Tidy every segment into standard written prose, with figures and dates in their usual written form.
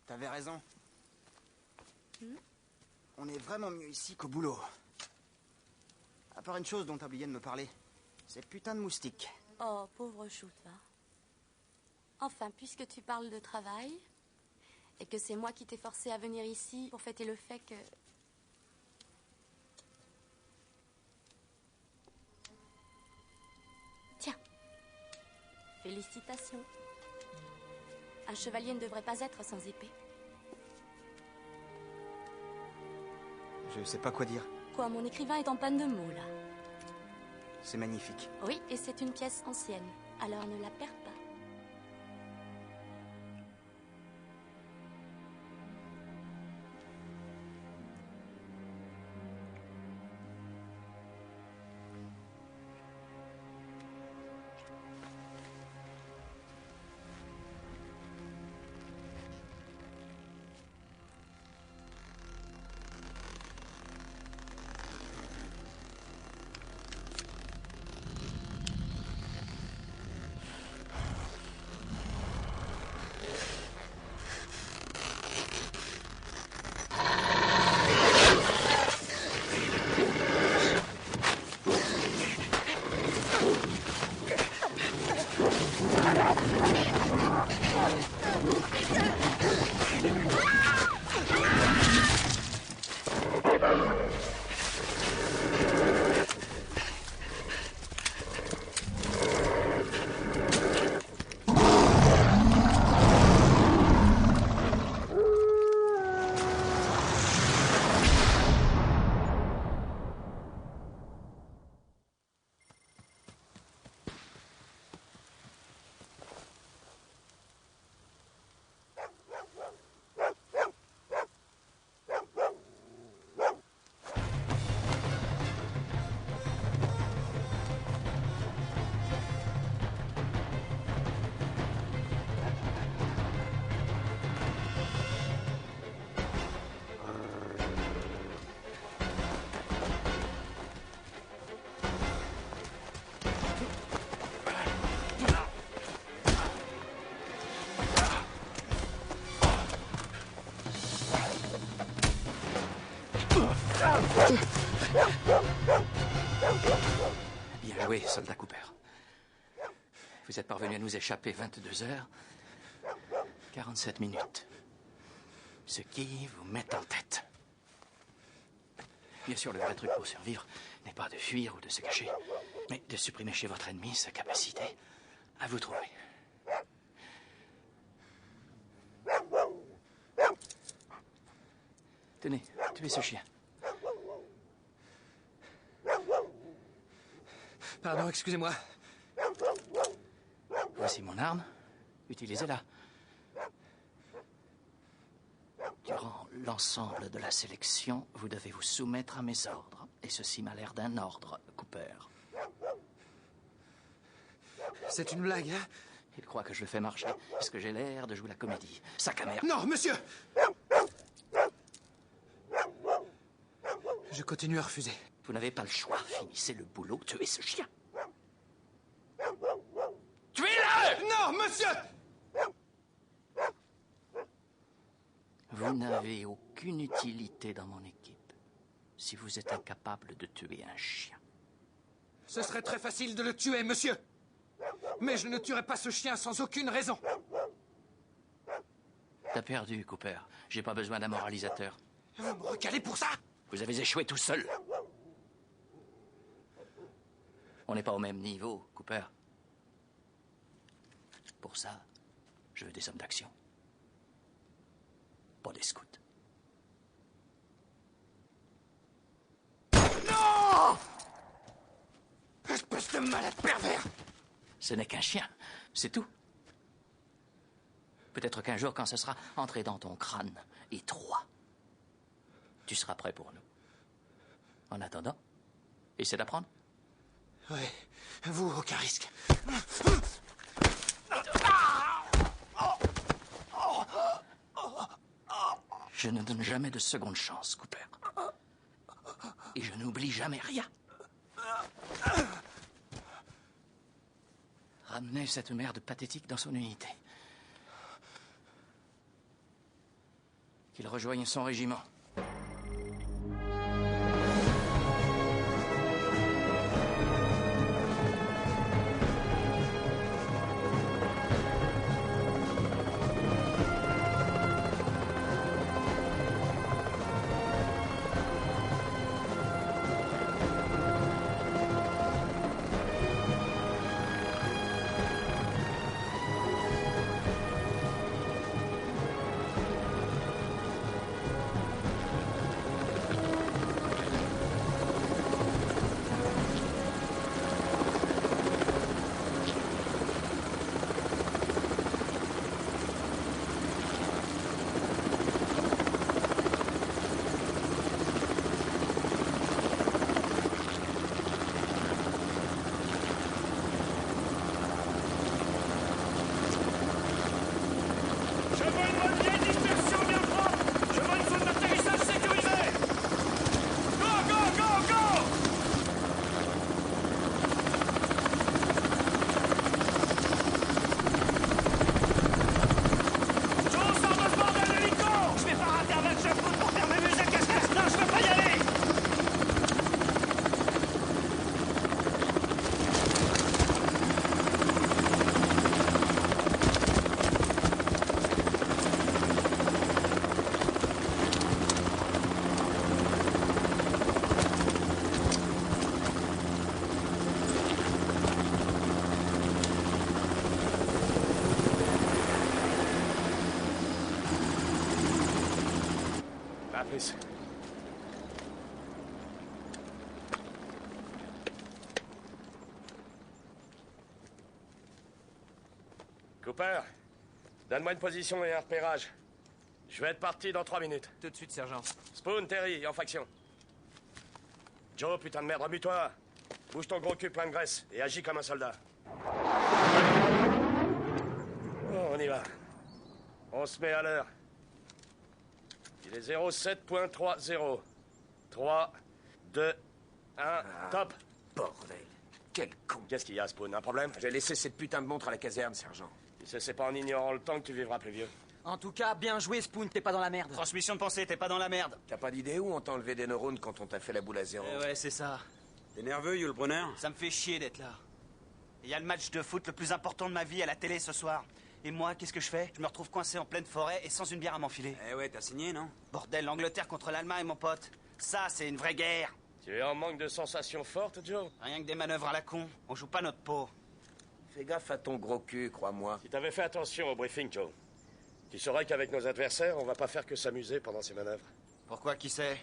T'avais raison. On est vraiment mieux ici qu'au boulot. À part une chose dont t'as oublié de me parler. Ces putains de moustiques. Oh, pauvre Shoot, va. Enfin, puisque tu parles de travail, et que c'est moi qui t'ai forcé à venir ici pour fêter le fait que... Tiens. Félicitations. Un chevalier ne devrait pas être sans épée. Je sais pas quoi dire. Quoi, mon écrivain est en panne de mots, là? C'est magnifique. Oui, et c'est une pièce ancienne. Alors ne la perds pas. Bien joué, soldat Cooper. Vous êtes parvenu à nous échapper 22 heures, 47 minutes. Ce qui vous met en tête. Bien sûr, le vrai truc pour survivre n'est pas de fuir ou de se cacher, mais de supprimer chez votre ennemi sa capacité à vous trouver. Tenez, tuez ce chien. Pardon, excusez-moi. Voici mon arme. Utilisez-la. Durant l'ensemble de la sélection, vous devez vous soumettre à mes ordres. Et ceci m'a l'air d'un ordre, Cooper. C'est une blague, hein? Il croit que je le fais marcher. Est-ce que j'ai l'air de jouer la comédie? Sac à merde. Non, monsieur! Je continue à refuser. Vous n'avez pas le choix. Finissez le boulot. Tuez ce chien. Tuez-le! Non, monsieur! Vous n'avez aucune utilité dans mon équipe si vous êtes incapable de tuer un chien. Ce serait très facile de le tuer, monsieur. Mais je ne tuerai pas ce chien sans aucune raison. T'as perdu, Cooper. J'ai pas besoin d'un moralisateur. Vous me recalez pour ça? Vous avez échoué tout seul. On n'est pas au même niveau, Cooper. Pour ça, je veux des hommes d'action. Pas des scouts. Non! Espèce de malade pervers! Ce n'est qu'un chien, c'est tout. Peut-être qu'un jour, quand ce sera entré dans ton crâne étroit, tu seras prêt pour nous. En attendant, essaie d'apprendre. Oui, vous, aucun risque. Je ne donne jamais de seconde chance, Cooper. Et je n'oublie jamais rien. Ramenez cette merde pathétique dans son unité. qu'il rejoigne son régiment. Plus. Cooper, donne-moi une position et un repérage. Je vais être parti dans 3 minutes. Tout de suite, sergent. Spoon, Terry, en faction. Joe, putain de merde, remue-toi. Bouge ton gros cul plein de graisse et agis comme un soldat. Bon, on y va. On se met à l'heure. Il est 07.30. 3, 2, 1, top. Bordel. Quel con. Qu'est-ce qu'il y a, Spoon? Un problème? J'ai laissé cette putain de montre à la caserne, sergent. Tu sais, c'est pas en ignorant le temps que tu vivras plus vieux. En tout cas, bien joué, Spoon, t'es pas dans la merde. Transmission de pensée, t'es pas dans la merde. T'as pas d'idée où on t'a enlevé des neurones quand on t'a fait la boule à zéro? Ouais, c'est ça. T'es nerveux, Yul Brunner? Ça me fait chier d'être là. Il y a le match de foot le plus important de ma vie à la télé ce soir. Et moi, qu'est-ce que je fais? Je me retrouve coincé en pleine forêt et sans une bière à m'enfiler. Eh ouais, t'as signé, non? Bordel, l'Angleterre contre l'Allemagne, mon pote. Ça, c'est une vraie guerre. Tu es en manque de sensations fortes, Joe? Rien que des manœuvres à la con. On joue pas notre peau. Fais gaffe à ton gros cul, crois-moi. Si t'avais fait attention au briefing, Joe, tu saurais qu'avec nos adversaires, on va pas faire que s'amuser pendant ces manœuvres. Pourquoi, qui sait?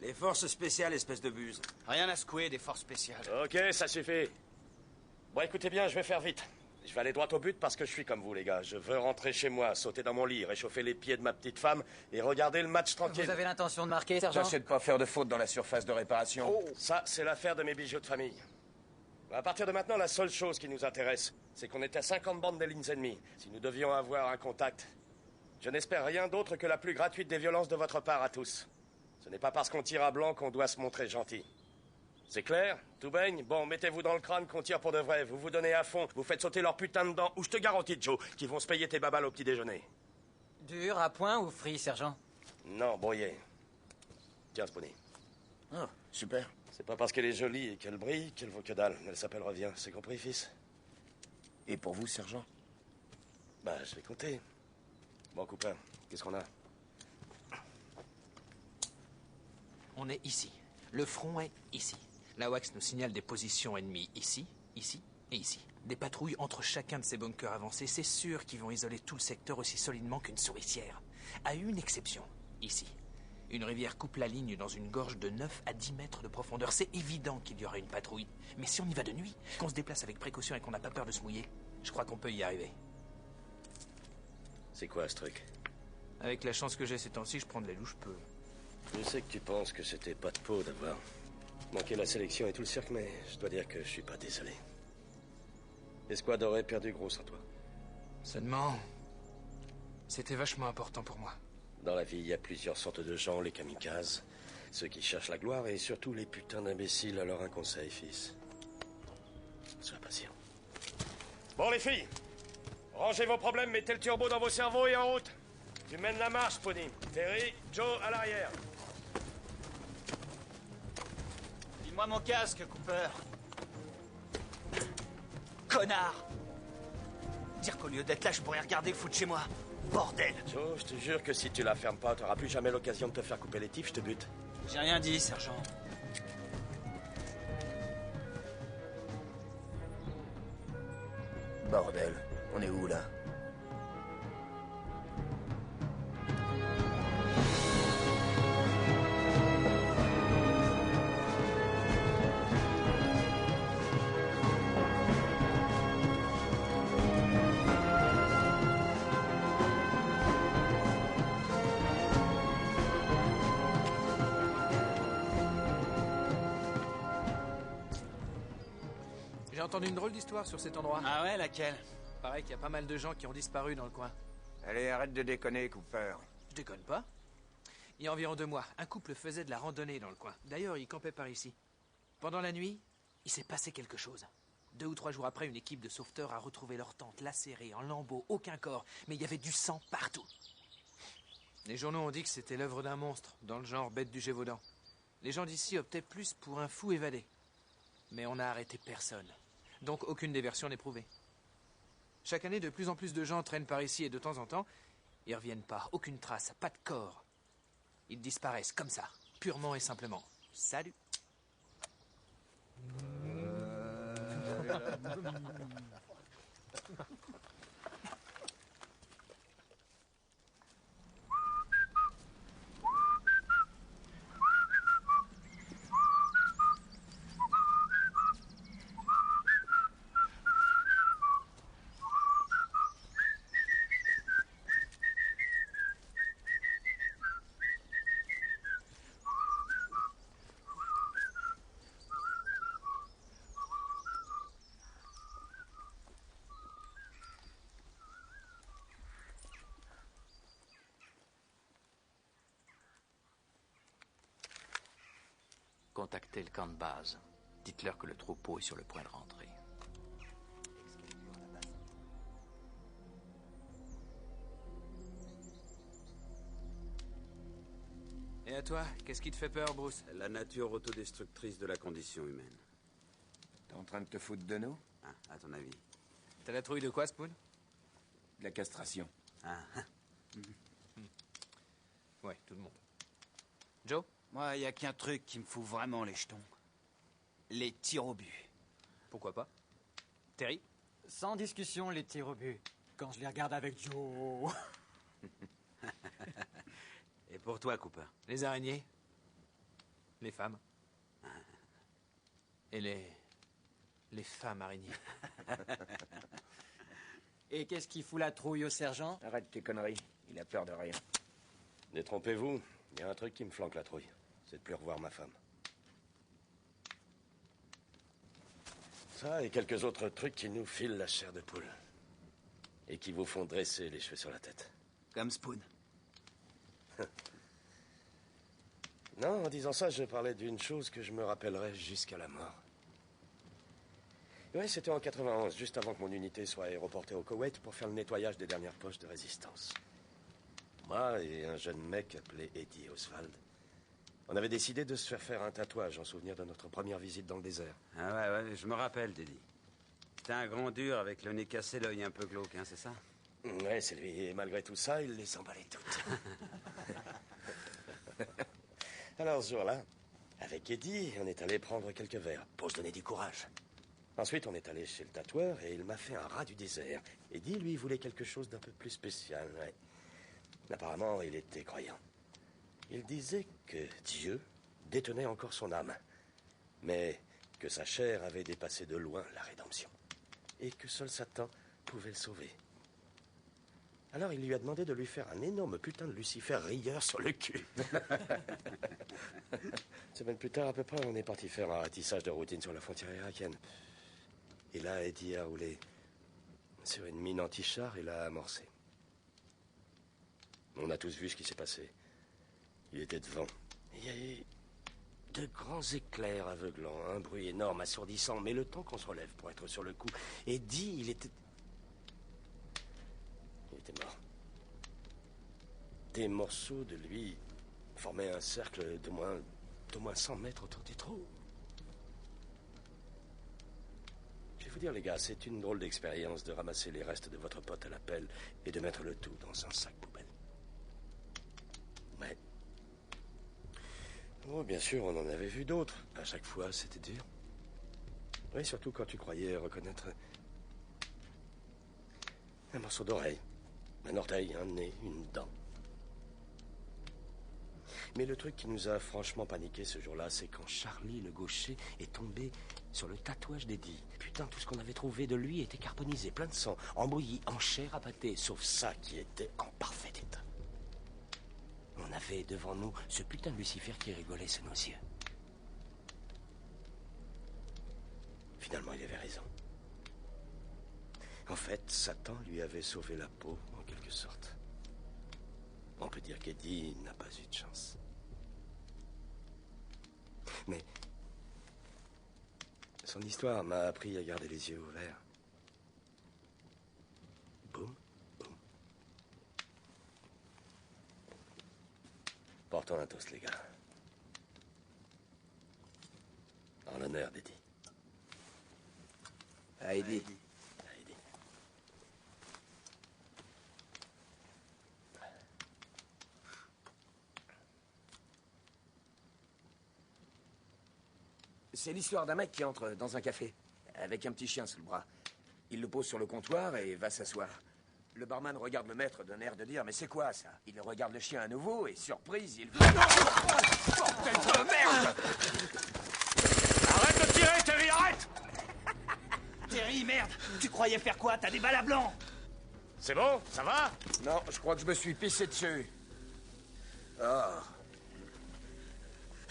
Les forces spéciales, espèce de buse. Rien à secouer des forces spéciales. Ok, ça suffit. Bon, écoutez bien, je vais faire vite. Je vais aller droit au but parce que je suis comme vous, les gars. Je veux rentrer chez moi, sauter dans mon lit, réchauffer les pieds de ma petite femme et regarder le match tranquille. Vous avez l'intention de marquer, sergent? J'essaie de pas faire de faute dans la surface de réparation. Oh, ça, c'est l'affaire de mes bijoux de famille. À partir de maintenant, la seule chose qui nous intéresse, c'est qu'on est à 50 bandes des lignes ennemies. Si nous devions avoir un contact, je n'espère rien d'autre que la plus gratuite des violences de votre part à tous. Ce n'est pas parce qu'on tire à blanc qu'on doit se montrer gentil. C'est clair? Tout baigne? Bon, mettez-vous dans le crâne qu'on tire pour de vrai. Vous vous donnez à fond, vous faites sauter leurs putains de dents, ou je te garantis, Joe, qu'ils vont se payer tes babales au petit déjeuner. Dur, à point ou frit, sergent? Non, brouillé. Tiens, Spoonie. Oh, super. C'est pas parce qu'elle est jolie et qu'elle brille qu'elle vaut que dalle. Elle s'appelle revient. C'est compris, fils? Et pour vous, sergent? Bah, je vais compter. Bon, Cooper, qu'est-ce qu'on a? On est ici. Le front est ici. La Wax nous signale des positions ennemies ici, ici et ici. Des patrouilles entre chacun de ces bunkers avancés. C'est sûr qu'ils vont isoler tout le secteur aussi solidement qu'une souricière. À une exception, ici. Une rivière coupe la ligne dans une gorge de 9 à 10 mètres de profondeur. C'est évident qu'il y aura une patrouille. Mais si on y va de nuit, qu'on se déplace avec précaution et qu'on n'a pas peur de se mouiller, je crois qu'on peut y arriver. C'est quoi, ce truc? Avec la chance que j'ai ces temps-ci, je prends de l'aile où je peux. Je sais que tu penses que c'était pas de peau d'avoir manqué la sélection et tout le cirque, mais je dois dire que je suis pas désolé. L'escouade aurait perdu gros sans toi. Seulement, c'était vachement important pour moi. Dans la vie, il y a plusieurs sortes de gens, les kamikazes, ceux qui cherchent la gloire et surtout les putains d'imbéciles. Alors un conseil, fils. Sois patient. Bon, les filles, rangez vos problèmes, mettez le turbo dans vos cerveaux et en route. Tu mènes la marche, Pony. Terry, Joe à l'arrière. Dis-moi mon casque, Cooper. Connard! Dire qu'au lieu d'être là, je pourrais regarder le foot chez moi. Bordel! Joe, je te jure que si tu la fermes pas, t'auras plus jamais l'occasion de te faire couper les tifs, je te bute. J'ai rien dit, sergent. Bordel, on est où là? J'ai entendu une drôle d'histoire sur cet endroit. Ah ouais, laquelle? Paraît qu'il y a pas mal de gens qui ont disparu dans le coin. Allez, arrête de déconner, Cooper. Je déconne pas. Il y a environ 2 mois, un couple faisait de la randonnée dans le coin. D'ailleurs, ils campaient par ici. Pendant la nuit, il s'est passé quelque chose. 2 ou 3 jours après, une équipe de sauveteurs a retrouvé leur tente lacérée, en lambeaux, aucun corps, mais il y avait du sang partout. Les journaux ont dit que c'était l'œuvre d'un monstre, dans le genre bête du Gévaudan. Les gens d'ici optaient plus pour un fou évadé. Mais on n'a arrêté personne. Donc aucune des versions n'est prouvée. Chaque année, de plus en plus de gens traînent par ici et de temps en temps, ils reviennent pas. Aucune trace, pas de corps. Ils disparaissent comme ça, purement et simplement. Salut. Contactez le camp de base. Dites-leur que le troupeau est sur le point de rentrer. Et à toi, qu'est-ce qui te fait peur, Bruce? La nature autodestructrice de la condition humaine. T'es en train de te foutre de nous? Ah, à ton avis? T'as la trouille de quoi, Spoon? De la castration. Ah, Ouais, tout le monde. Joe? Moi, il y a qu'un truc qui me fout vraiment les jetons. Les tirs au but. Pourquoi pas? Terry? Sans discussion, les tirs au but. Quand je les regarde avec Joe. Et pour toi, Cooper? Les araignées? Les femmes? Et les femmes araignées. Et qu'est-ce qui fout la trouille au sergent? Arrête tes conneries, il a peur de rien. Détrompez-vous, il y a un truc qui me flanque la trouille. C'est de plus revoir ma femme. Ça et quelques autres trucs qui nous filent la chair de poule. Et qui vous font dresser les cheveux sur la tête. Comme Spoon. Non, en disant ça, je parlais d'une chose que je me rappellerai jusqu'à la mort. Ouais, c'était en 91, juste avant que mon unité soit aéroportée au Koweït pour faire le nettoyage des dernières poches de résistance. Moi et un jeune mec appelé Eddie Oswald, on avait décidé de se faire un tatouage en souvenir de notre première visite dans le désert. Ah ouais, je me rappelle, Teddy. C'était un grand dur avec le nez cassé, l'œil un peu glauque, hein, c'est ça? Ouais, c'est lui. Et malgré tout ça, il les emballait toutes. Alors ce jour-là, avec Eddie, on est allé prendre quelques verres pour se donner du courage. Ensuite, on est allé chez le tatoueur et il m'a fait un rat du désert. Eddie, lui, voulait quelque chose d'un peu plus spécial, ouais. Apparemment, il était croyant. Il disait que Dieu détenait encore son âme, mais que sa chair avait dépassé de loin la rédemption, et que seul Satan pouvait le sauver. Alors il lui a demandé de lui faire un énorme putain de Lucifer rieur sur le cul. Une semaine plus tard, à peu près, on est parti faire un ratissage de routine sur la frontière irakienne. Et là, Eddie a roulé sur une mine anti-char et l'a amorcé. On a tous vu ce qui s'est passé. Il était devant. Il y a eu de grands éclairs aveuglants, un bruit énorme, assourdissant. Mais le temps qu'on se relève pour être sur le coup, Eddie, il était mort. des morceaux de lui formaient un cercle d'au moins 100 mètres autour du trou. Je vais vous dire, les gars, c'est une drôle d'expérience de ramasser les restes de votre pote à la pelle et de mettre le tout dans un sac poubelle. Mais... oh, bien sûr, on en avait vu d'autres. À chaque fois, c'était dur. Oui, surtout quand tu croyais reconnaître un morceau d'oreille, un orteil, un nez, une dent. Mais le truc qui nous a franchement paniqué ce jour-là, c'est quand Charlie le gaucher est tombé sur le tatouage d'Eddie. Putain, tout ce qu'on avait trouvé de lui était carbonisé, plein de sang, embouilli, en chair à pâté, sauf ça qui était en parfait état. On avait devant nous ce putain de Lucifer qui rigolait sous nos yeux. Finalement, il avait raison. En fait, Satan lui avait sauvé la peau, en quelque sorte. On peut dire qu'Eddie n'a pas eu de chance. Mais son histoire m'a appris à garder les yeux ouverts. Boum, boum. Portons un toast, les gars. En l'honneur d'Eddie. À Eddie. C'est l'histoire d'un mec qui entre dans un café, avec un petit chien sous le bras. Il le pose sur le comptoir et va s'asseoir. Le barman regarde le maître d'un air de dire « Mais c'est quoi, ça ?» Il regarde le chien à nouveau et, surprise, il... Bordel de merde! Arrête de tirer, Terry, arrête! Terry, merde! Tu croyais faire quoi? T'as des balles à blanc! C'est bon? Ça va? Non, je crois que je me suis pissé dessus. Ah.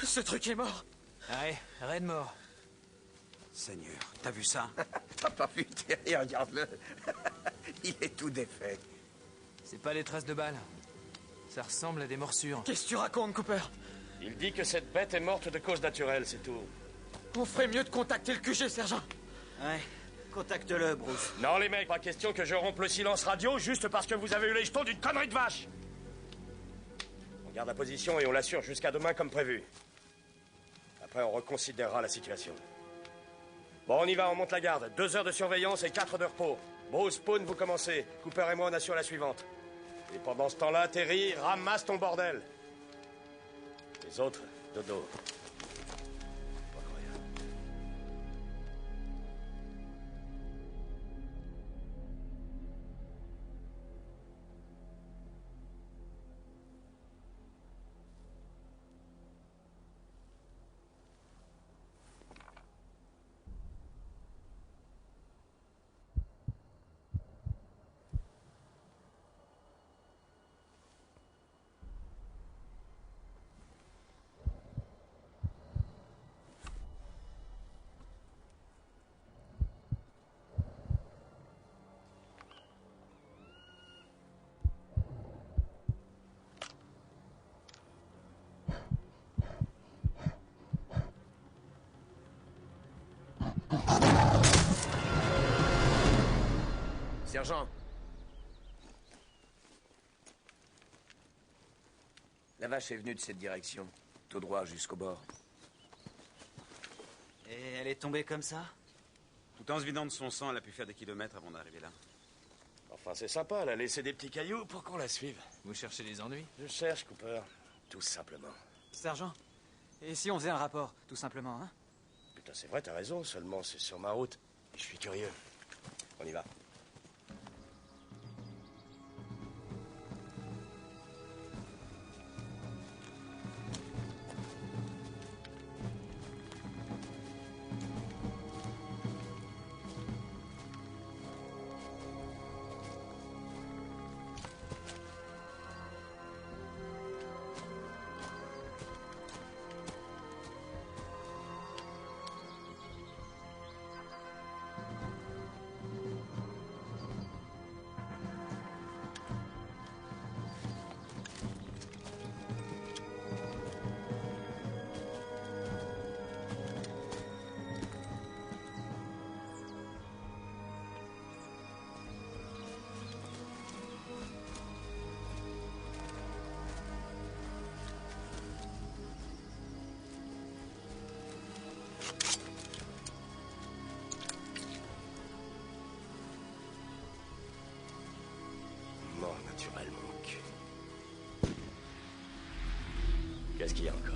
Ce truc est mort. Allez, Red mort. Seigneur, t'as vu ça? T'as pas vu, Terry, regarde-le. Il est tout défait. C'est pas des traces de balles. Ça ressemble à des morsures. Qu'est-ce que tu racontes, Cooper? Il dit que cette bête est morte de cause naturelle, c'est tout. On ferait mieux de contacter le QG, sergent. Ouais, contacte-le, Bruce. Non, les mecs, pas question que je rompe le silence radio juste parce que vous avez eu les jetons d'une connerie de vache. On garde la position et on l'assure jusqu'à demain comme prévu. Après, on reconsidérera la situation. Bon, on y va, on monte la garde. 2 heures de surveillance et 4 de repos. Bruce, Spawn, vous commencez. Cooper et moi, on assure la suivante. Et pendant ce temps-là, Terry, ramasse ton bordel. Les autres, dodo. Sergent. La vache est venue de cette direction, tout droit jusqu'au bord. Et elle est tombée comme ça? Tout en se vidant de son sang, elle a pu faire des kilomètres avant d'arriver là. Enfin, c'est sympa, elle a laissé des petits cailloux pour qu'on la suive. Vous cherchez les ennuis? Je cherche, Cooper. Tout simplement. Sergent, et si on faisait un rapport, tout simplement, hein? Putain, c'est vrai, t'as raison, seulement c'est sur ma route. Et je suis curieux. On y va. Qu'est-ce qu'il y a encore?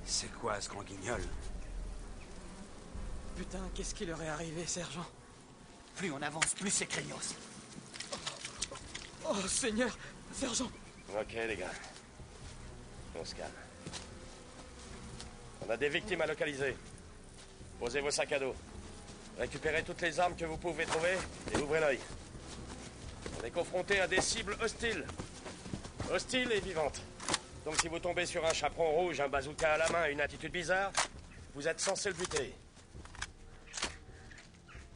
C'est quoi ce grand guignol? Putain, qu'est-ce qui leur est arrivé, sergent? Plus on avance, plus c'est craignos. Oh, Seigneur! Sergent! Ok, les gars. On se calme. On a des victimes à localiser. Posez vos sacs à dos. Récupérez toutes les armes que vous pouvez trouver et ouvrez l'œil. On est confronté à des cibles hostiles. Hostiles et vivantes. Donc si vous tombez sur un chaperon rouge, un bazooka à la main et une attitude bizarre, vous êtes censé le buter.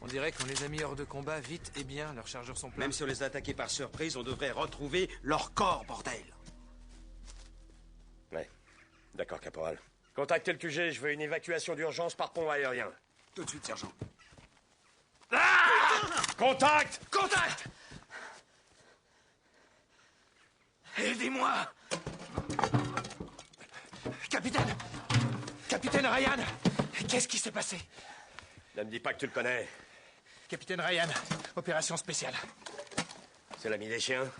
On dirait qu'on les a mis hors de combat vite et bien, leurs chargeurs sont pleins. Même si on les a attaqués par surprise, on devrait retrouver leur corps, bordel. Ouais. D'accord, caporal. Contactez le QG, je veux une évacuation d'urgence par pont aérien. Tout de suite, sergent. Ah! Contact! Contact! Aidez-moi! Capitaine! Capitaine Ryan! Qu'est-ce qui s'est passé? Ne me dis pas que tu le connais. Capitaine Ryan, opération spéciale. C'est l'ami des chiens?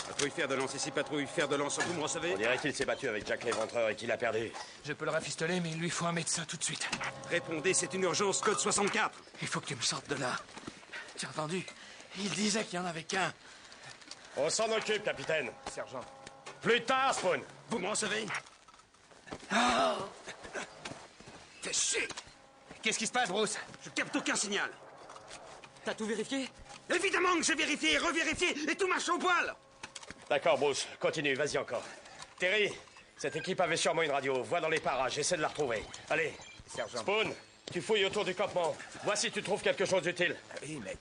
Patrouille fer de lance ici, patrouille fer de lance, vous me recevez? On dirait qu'il s'est battu avec Jack l'Éventreur et qu'il a perdu. Je peux le rafistoler, mais il lui faut un médecin tout de suite. Répondez, c'est une urgence, code 64. Il faut que tu me sortes de là. Tu as entendu? Il disait qu'il y en avait qu'un. On s'en occupe, capitaine. Sergent. Plus tard, Spawn. Vous me recevez? Oh! Fais chier! Qu'est-ce qui se passe, Bruce? Je capte aucun signal. T'as tout vérifié? Évidemment que j'ai vérifié, revérifié, et tout marche au poil. D'accord, Bruce. Continue, vas-y encore. Terry, cette équipe avait sûrement une radio. Vois dans les parages, essaie de la retrouver. Allez. Sergent. Spawn, tu fouilles autour du campement. Vois si tu trouves quelque chose d'utile. Oui, mais...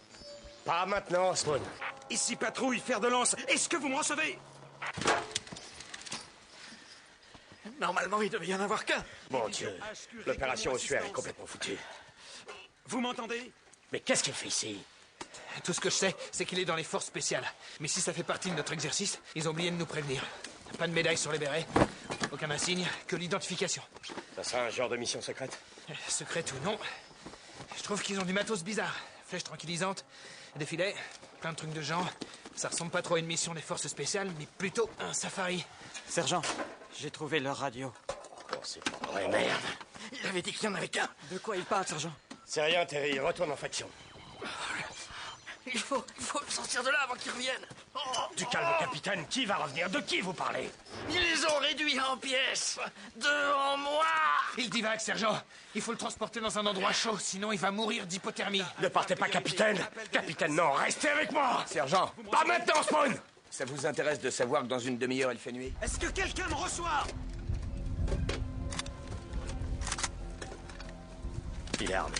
Pas maintenant, Spawn. Ici, patrouille fer de lance, est-ce que vous me recevez? Normalement, il devait y en avoir qu'un. Mon Dieu, l'opération ossuaire est complètement foutue. Vous m'entendez? Mais qu'est-ce qu'il fait ici? Tout ce que je sais, c'est qu'il est dans les forces spéciales. Mais si ça fait partie de notre exercice, ils ont oublié de nous prévenir. Pas de médaille sur les bérets, aucun insigne, que l'identification. Ça sera un genre de mission secrète? Secrète ou non, je trouve qu'ils ont du matos bizarre. Flèches tranquillisantes, des filets, plein de trucs de genre. Ça ressemble pas trop à une mission des forces spéciales, mais plutôt un safari. Sergent, j'ai trouvé leur radio. Oh, c'est pas vrai, merde. Il avait dit qu'il y en avait qu'un. De quoi il parle, sergent? C'est rien, Terry. Retourne en faction. Il faut sortir de là avant qu'ils reviennent. Du calme, capitaine. Qui va revenir? De qui vous parlez? Ils les ont réduits en pièces. Devant moi. Il divague, sergent. Il faut le transporter dans un endroit chaud, sinon il va mourir d'hypothermie. Ne partez pas, capitaine. Capitaine, non, restez avec moi. Sergent. Pas maintenant, Spawn. Ça vous intéresse de savoir que dans une demi-heure, il fait nuit? Est-ce que quelqu'un me reçoit? Il est armé.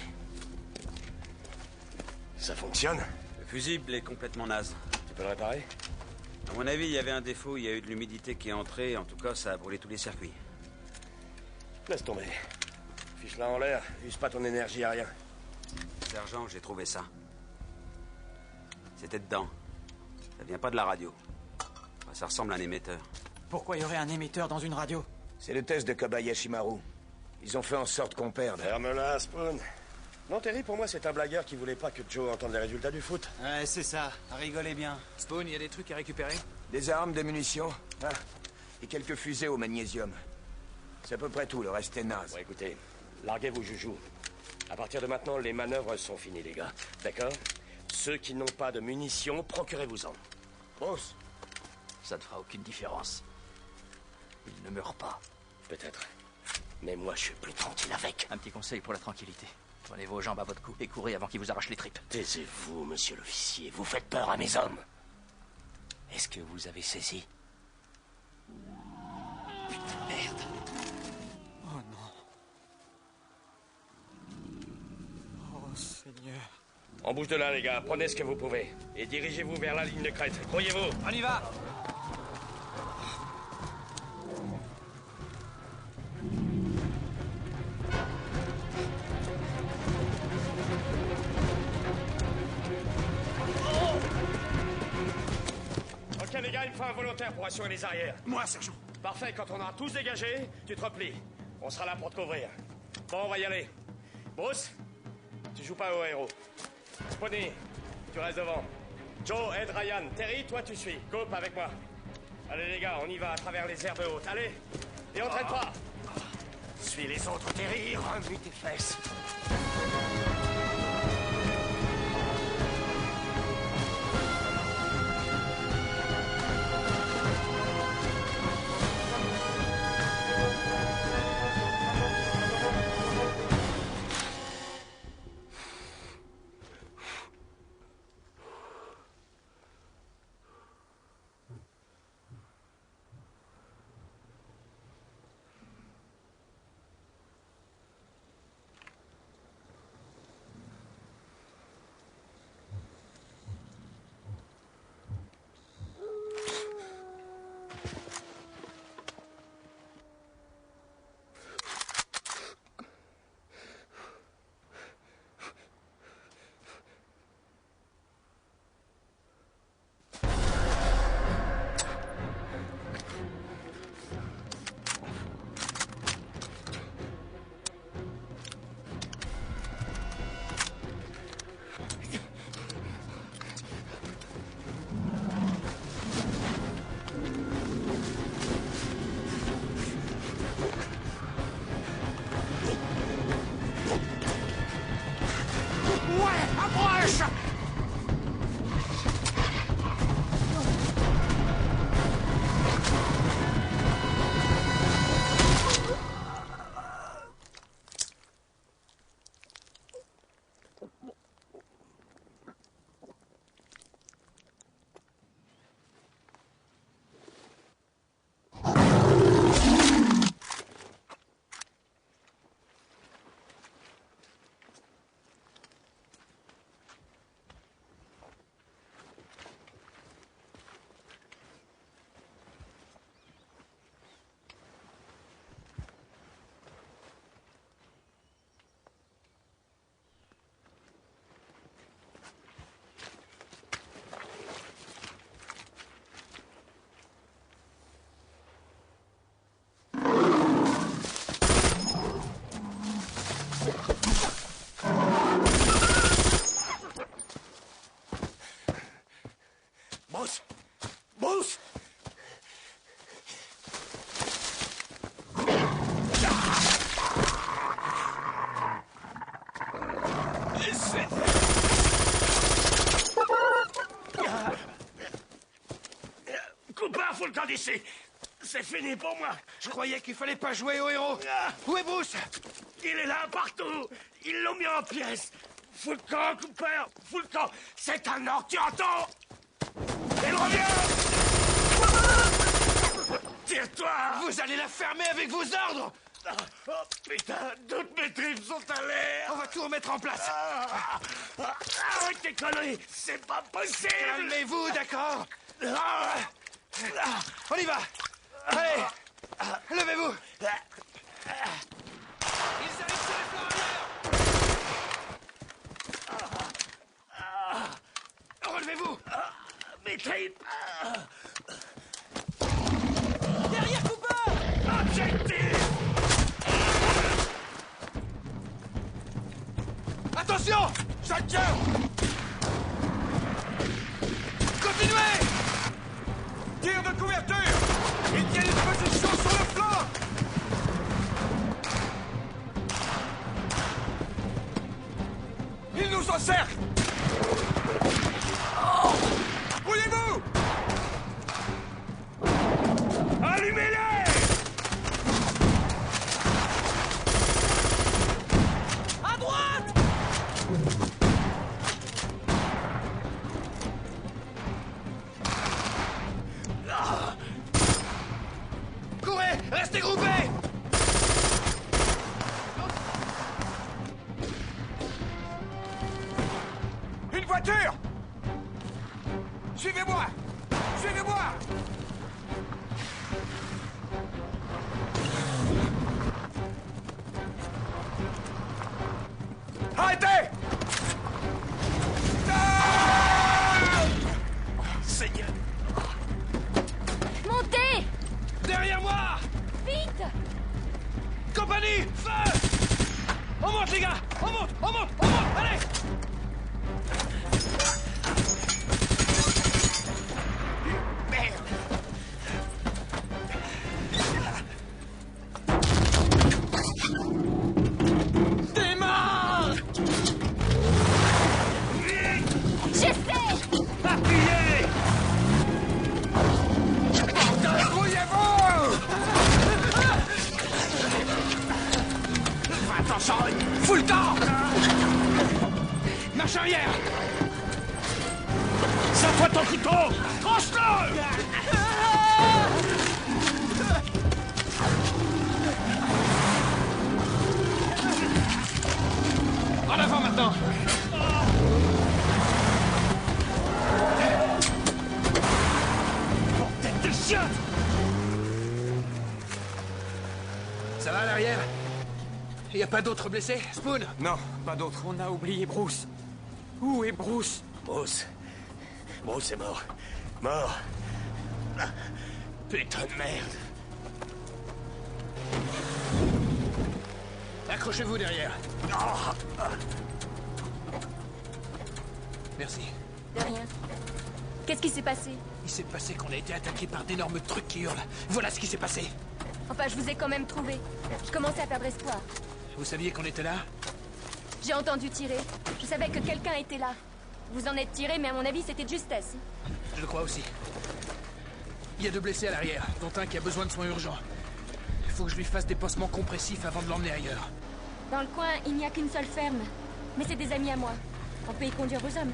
Ça fonctionne? Le fusible est complètement naze. Tu peux le réparer? À mon avis, il y avait un défaut, il y a eu de l'humidité qui est entrée, en tout cas, ça a brûlé tous les circuits. Laisse tomber. Fiche-la en l'air, use pas ton énergie à rien. Sergent, j'ai trouvé ça. C'était dedans. Ça vient pas de la radio. Enfin, ça ressemble à un émetteur. Pourquoi il y aurait un émetteur dans une radio? C'est le test de Kobayashi Maru. Ils ont fait en sorte qu'on perde. Ferme-la, Spawn. Non, Terry, pour moi, c'est un blagueur qui voulait pas que Joe entende les résultats du foot. Ouais, c'est ça. Rigolez bien. Spawn, il y a des trucs à récupérer? Des armes, des munitions. Ah, et quelques fusées au magnésium. C'est à peu près tout, le reste est naze. Bon, écoutez, larguez vos joujoux. À partir de maintenant, les manœuvres sont finies, les gars. D'accord? Ceux qui n'ont pas de munitions, procurez-vous-en. Bruce. Ça ne fera aucune différence. Il ne meurt pas. Peut-être. Mais moi, je suis plus tranquille avec. Un petit conseil pour la tranquillité. Prenez vos jambes à votre cou et courez avant qu'il vous arrache les tripes. Taisez-vous, monsieur l'officier. Vous faites peur à mes hommes. Est-ce que vous avez saisi? Putain, merde. Oh non. Oh Seigneur. On bouge de là, les gars. Prenez ce que vous pouvez. Et dirigez-vous vers la ligne de crête. Croyez-vous. On y va! Ok, les gars, il me faut un volontaire pour assurer les arrières. Moi, sergent. Parfait, quand on aura tous dégagé, tu te replies. On sera là pour te couvrir. Bon, on va y aller. Bruce, tu joues pas au héros. Pony, tu restes devant. Joe, aide Ryan. Terry, toi tu suis. Cope avec moi. Allez les gars, on y va à travers les herbes hautes. Allez, et on traîne pas. Suis les autres, Terry. Remue tes fesses. Bruce! Bruce! Cooper, faut le camp d'ici! C'est fini pour moi! Je croyais qu'il fallait pas jouer au héros. Où est Bruce? Il est là, partout! Ils l'ont mis en pièces! Fous le camp, Cooper! Fous le camp! C'est un ordre, tu entends? Il revient! Tire-toi! Vous allez la fermer avec vos ordres! Oh putain, toutes mes tripes sont à l'air! On va tout remettre en place! Arrête tes conneries! C'est pas possible! Calmez-vous, d'accord? On y va! Allez! Levez-vous! Ils arrivent sur les flancs arrière! Relevez-vous! Mes tripes! Derrière Cooper! Objectif! Attention! Chacun! Continuez! Tir de couverture! Ils tiennent une position sur le flanc! Ils nous encerclent! Brouillez-vous! Allumez-les! À droite! Suivez-moi! Suivez-moi! Arrêtez! Seigneur! Montez! Derrière moi! Vite! Compagnie! Feu! On monte, les gars! On monte! On monte! On monte! Allez! Démarre! J'essaie! Appuyez! Débrouillez-vous! Attention! Fous le temps! Marche arrière! Sors-toi ton couteau! Tranche-le! En avant maintenant! Tête de chien! Ça va à l'arrière? Y a pas d'autres blessés, Spoon? Non, pas d'autre. On a oublié Bruce. Où est Bruce? Bruce est mort. Mort. Ah, putain de merde. Accrochez-vous derrière. Oh. Merci. De rien. Qu'est-ce qui s'est passé? Il s'est passé qu'on a été attaqué par d'énormes trucs qui hurlent. Voilà ce qui s'est passé. Enfin, je vous ai quand même trouvé. Je commençais à perdre espoir. Vous saviez qu'on était là? J'ai entendu tirer. Je savais que quelqu'un était là. Vous en êtes tiré, mais à mon avis, c'était de justesse. Je le crois aussi. Il y a 2 blessés à l'arrière, dont un qui a besoin de soins urgents. Il faut que je lui fasse des pansements compressifs avant de l'emmener ailleurs. Dans le coin, il n'y a qu'une seule ferme. Mais c'est des amis à moi. On peut y conduire vos hommes.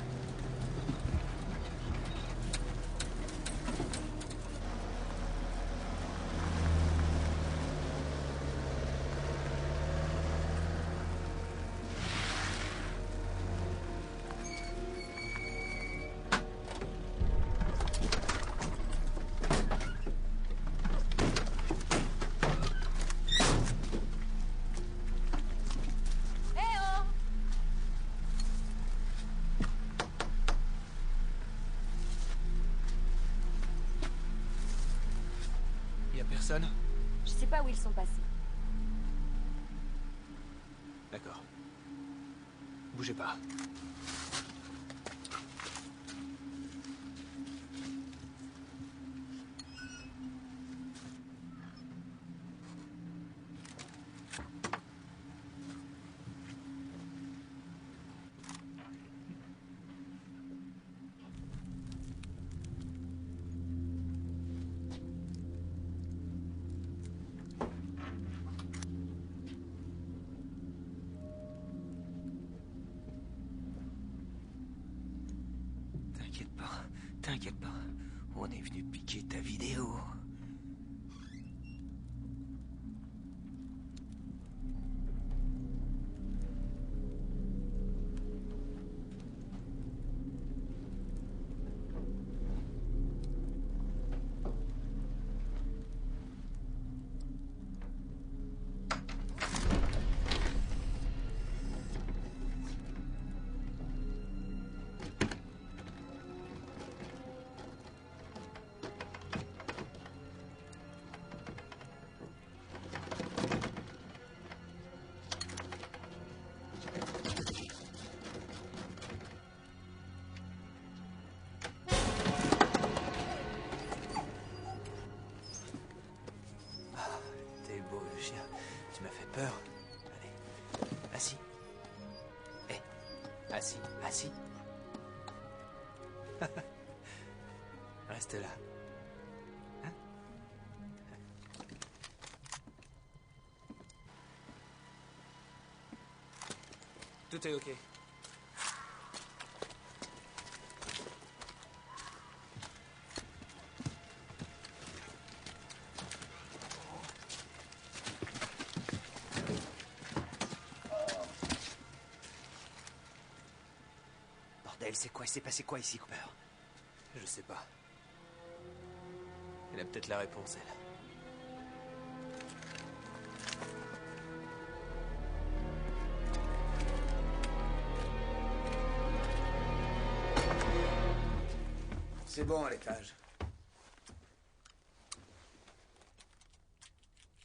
Personne? Je sais pas où ils sont passés. D'accord. Bougez pas. T'inquiète pas, on est venu piquer ta vidéo. Tu m'as fait peur. Allez, assis. Assis, assis. Reste là. Hein? Tout est ok. C'est quoi? Il s'est passé quoi ici, Cooper? Je sais pas. Elle a peut-être la réponse, elle. C'est bon à l'étage.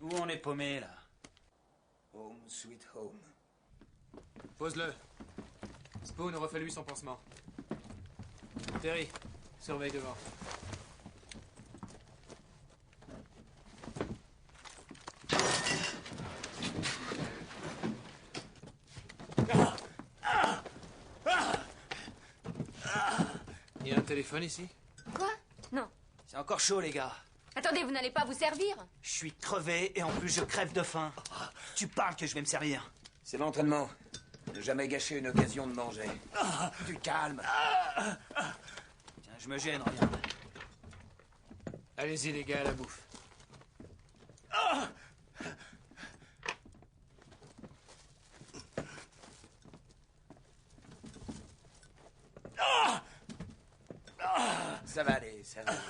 Où on est paumé, là? Home, sweet home. Pose-le. Spoon, refais-lui son pansement. Terry, surveille devant. Il y a un téléphone ici? Quoi? Non. C'est encore chaud, les gars. Attendez, vous n'allez pas vous servir? Je suis crevé et en plus je crève de faim. Tu parles que je vais me servir. C'est l'entraînement. Ne jamais gâcher une occasion de manger. Du calme. Tiens, je me gêne, regarde. Allez-y, les gars, à la bouffe. Ça va aller, ça va aller.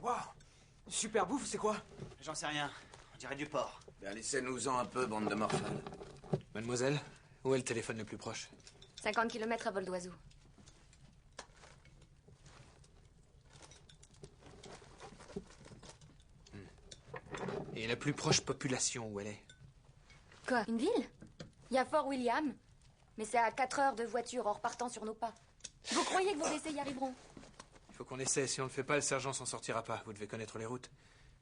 Waouh! Super bouffe, c'est quoi? J'en sais rien. On dirait du porc. Ben, laissez-nous-en un peu, bande de morphales. Mademoiselle, où est le téléphone le plus proche? 50 km à vol d'oiseau. Et la plus proche population, où elle est? Quoi? Une ville? Il y a Fort William. Mais c'est à 4 heures de voiture en repartant sur nos pas. Vous croyez que vos essais y arriveront? Il faut qu'on essaie. Si on ne le fait pas, le sergent s'en sortira pas. Vous devez connaître les routes.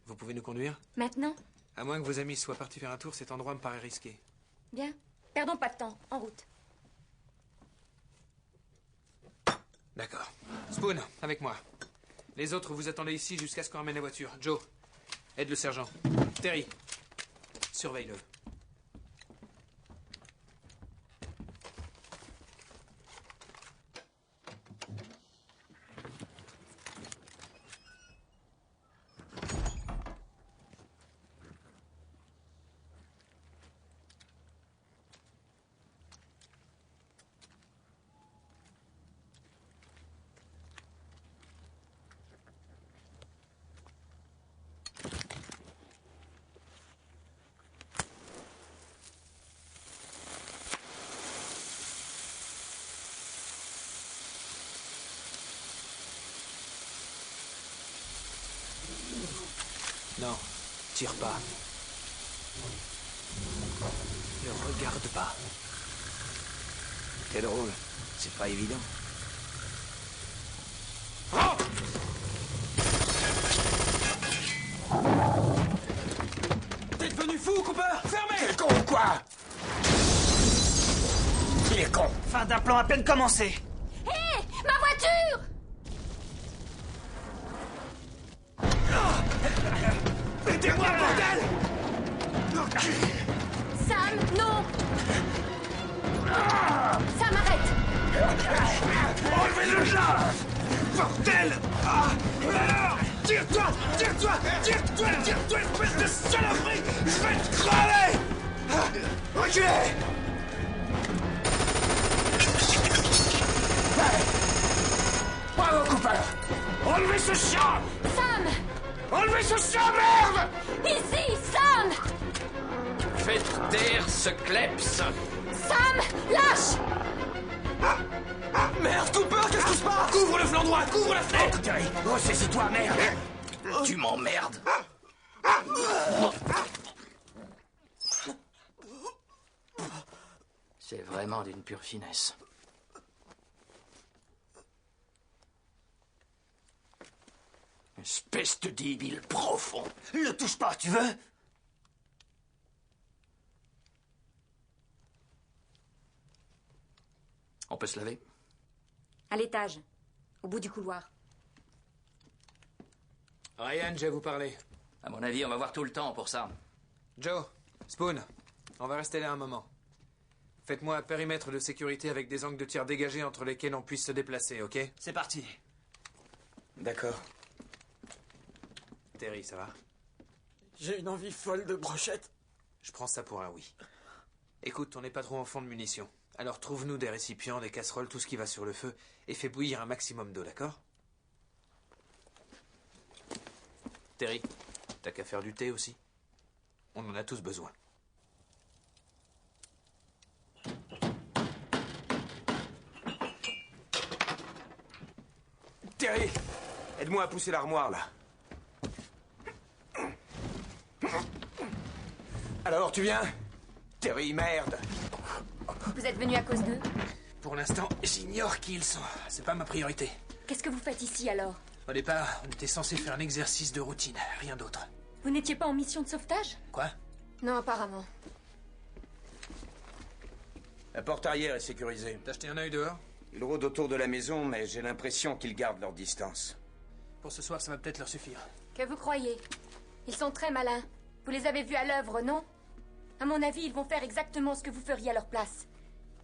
Vous pouvez nous conduire? Maintenant? À moins que vos amis soient partis faire un tour, cet endroit me paraît risqué. Bien. Perdons pas de temps. En route. D'accord. Spoon, avec moi. Les autres, vous attendez ici jusqu'à ce qu'on ramène la voiture. Joe, aide le sergent. Terry, surveille-le. Non, tire pas. Ne regarde pas. C'est drôle. C'est pas évident. T'es devenu fou, Cooper? Fermez! T'es con ou quoi? Il est con. Fin d'un plan à peine commencé. Hé! Ma voiture! Aidez-moi, bordel! Sam, non! Sam, arrête! Enlevez-le là! Bordel! Tire-toi! Tire-toi! Tire-toi! Tire-toi, espèce de saloperie! Je vais te crever! Reculez! Bravo, Cooper! Enlevez ce chien! Sam! Enlevez ce chien, merde! Ici, Sam! Faites taire ce kleps. Sam, lâche! Merde, Cooper, qu'est-ce qui se passe? Couvre le flanc droit! Couvre la fenêtre! Terry, ressaisis-toi, merde! Tu m'emmerdes. C'est vraiment d'une pure finesse. Espèce de débile profond. Le touche pas, tu veux? On peut se laver? À l'étage, au bout du couloir. Ryan, je vais vous parler. À mon avis, on va avoir tout le temps pour ça. Joe, Spoon, on va rester là un moment. Faites-moi un périmètre de sécurité avec des angles de tir dégagés entre lesquels on puisse se déplacer, ok? C'est parti. D'accord. Terry, ça va? J'ai une envie folle de brochette. Je prends ça pour un oui. Écoute, on n'est pas trop en fond de munitions. Alors trouve-nous des récipients, des casseroles, tout ce qui va sur le feu, et fais bouillir un maximum d'eau, d'accord? Terry, t'as qu'à faire du thé aussi. On en a tous besoin. Terry, aide-moi à pousser l'armoire, là. Alors, tu viens? Terry, merde. Vous êtes venu à cause d'eux? Pour l'instant, j'ignore qui ils sont. C'est pas ma priorité. Qu'est-ce que vous faites ici, alors? Au départ, on était censé faire un exercice de routine, rien d'autre. Vous n'étiez pas en mission de sauvetage? Quoi? Non, apparemment. La porte arrière est sécurisée. T'as jeté un œil dehors? Ils rôdent autour de la maison, mais j'ai l'impression qu'ils gardent leur distance. Pour ce soir, ça va peut-être leur suffire. Que vous croyez? Ils sont très malins. Vous les avez vus à l'œuvre, non? À mon avis, ils vont faire exactement ce que vous feriez à leur place.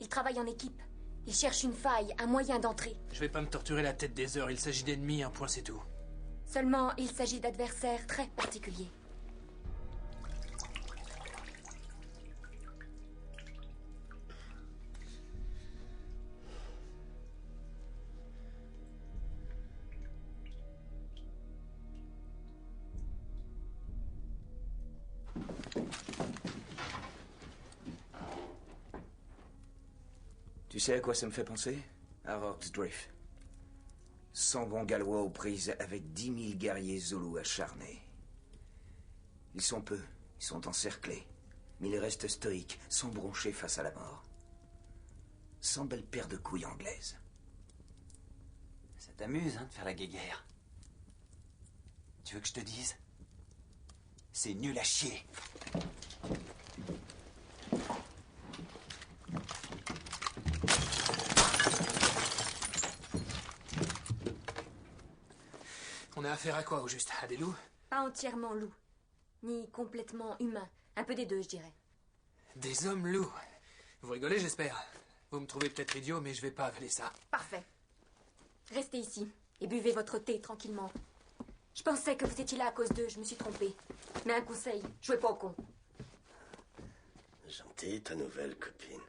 Ils travaillent en équipe. Ils cherchent une faille, un moyen d'entrer. Je vais pas me torturer la tête des heures, il s'agit d'ennemis, un point c'est tout. Seulement, il s'agit d'adversaires très particuliers. Tu sais à quoi ça me fait penser? À Rorke's Drift. 100 bons Gallois aux prises avec 10 000 guerriers zoulous acharnés. Ils sont peu, ils sont encerclés, mais ils restent stoïques, sans broncher face à la mort. 100 belles paires de couilles anglaises. Ça t'amuse, hein, de faire la guéguerre. Tu veux que je te dise? C'est nul à chier. On a affaire à quoi, au juste? À des loups? Pas entièrement loups, ni complètement humains. Un peu des deux, je dirais. Des hommes loups? Vous rigolez, j'espère. Vous me trouvez peut-être idiot, mais je vais pas avaler ça. Parfait. Restez ici et buvez votre thé tranquillement. Je pensais que vous étiez là à cause d'eux, je me suis trompée. Mais un conseil, jouez pas au con. Gentille, ta nouvelle copine.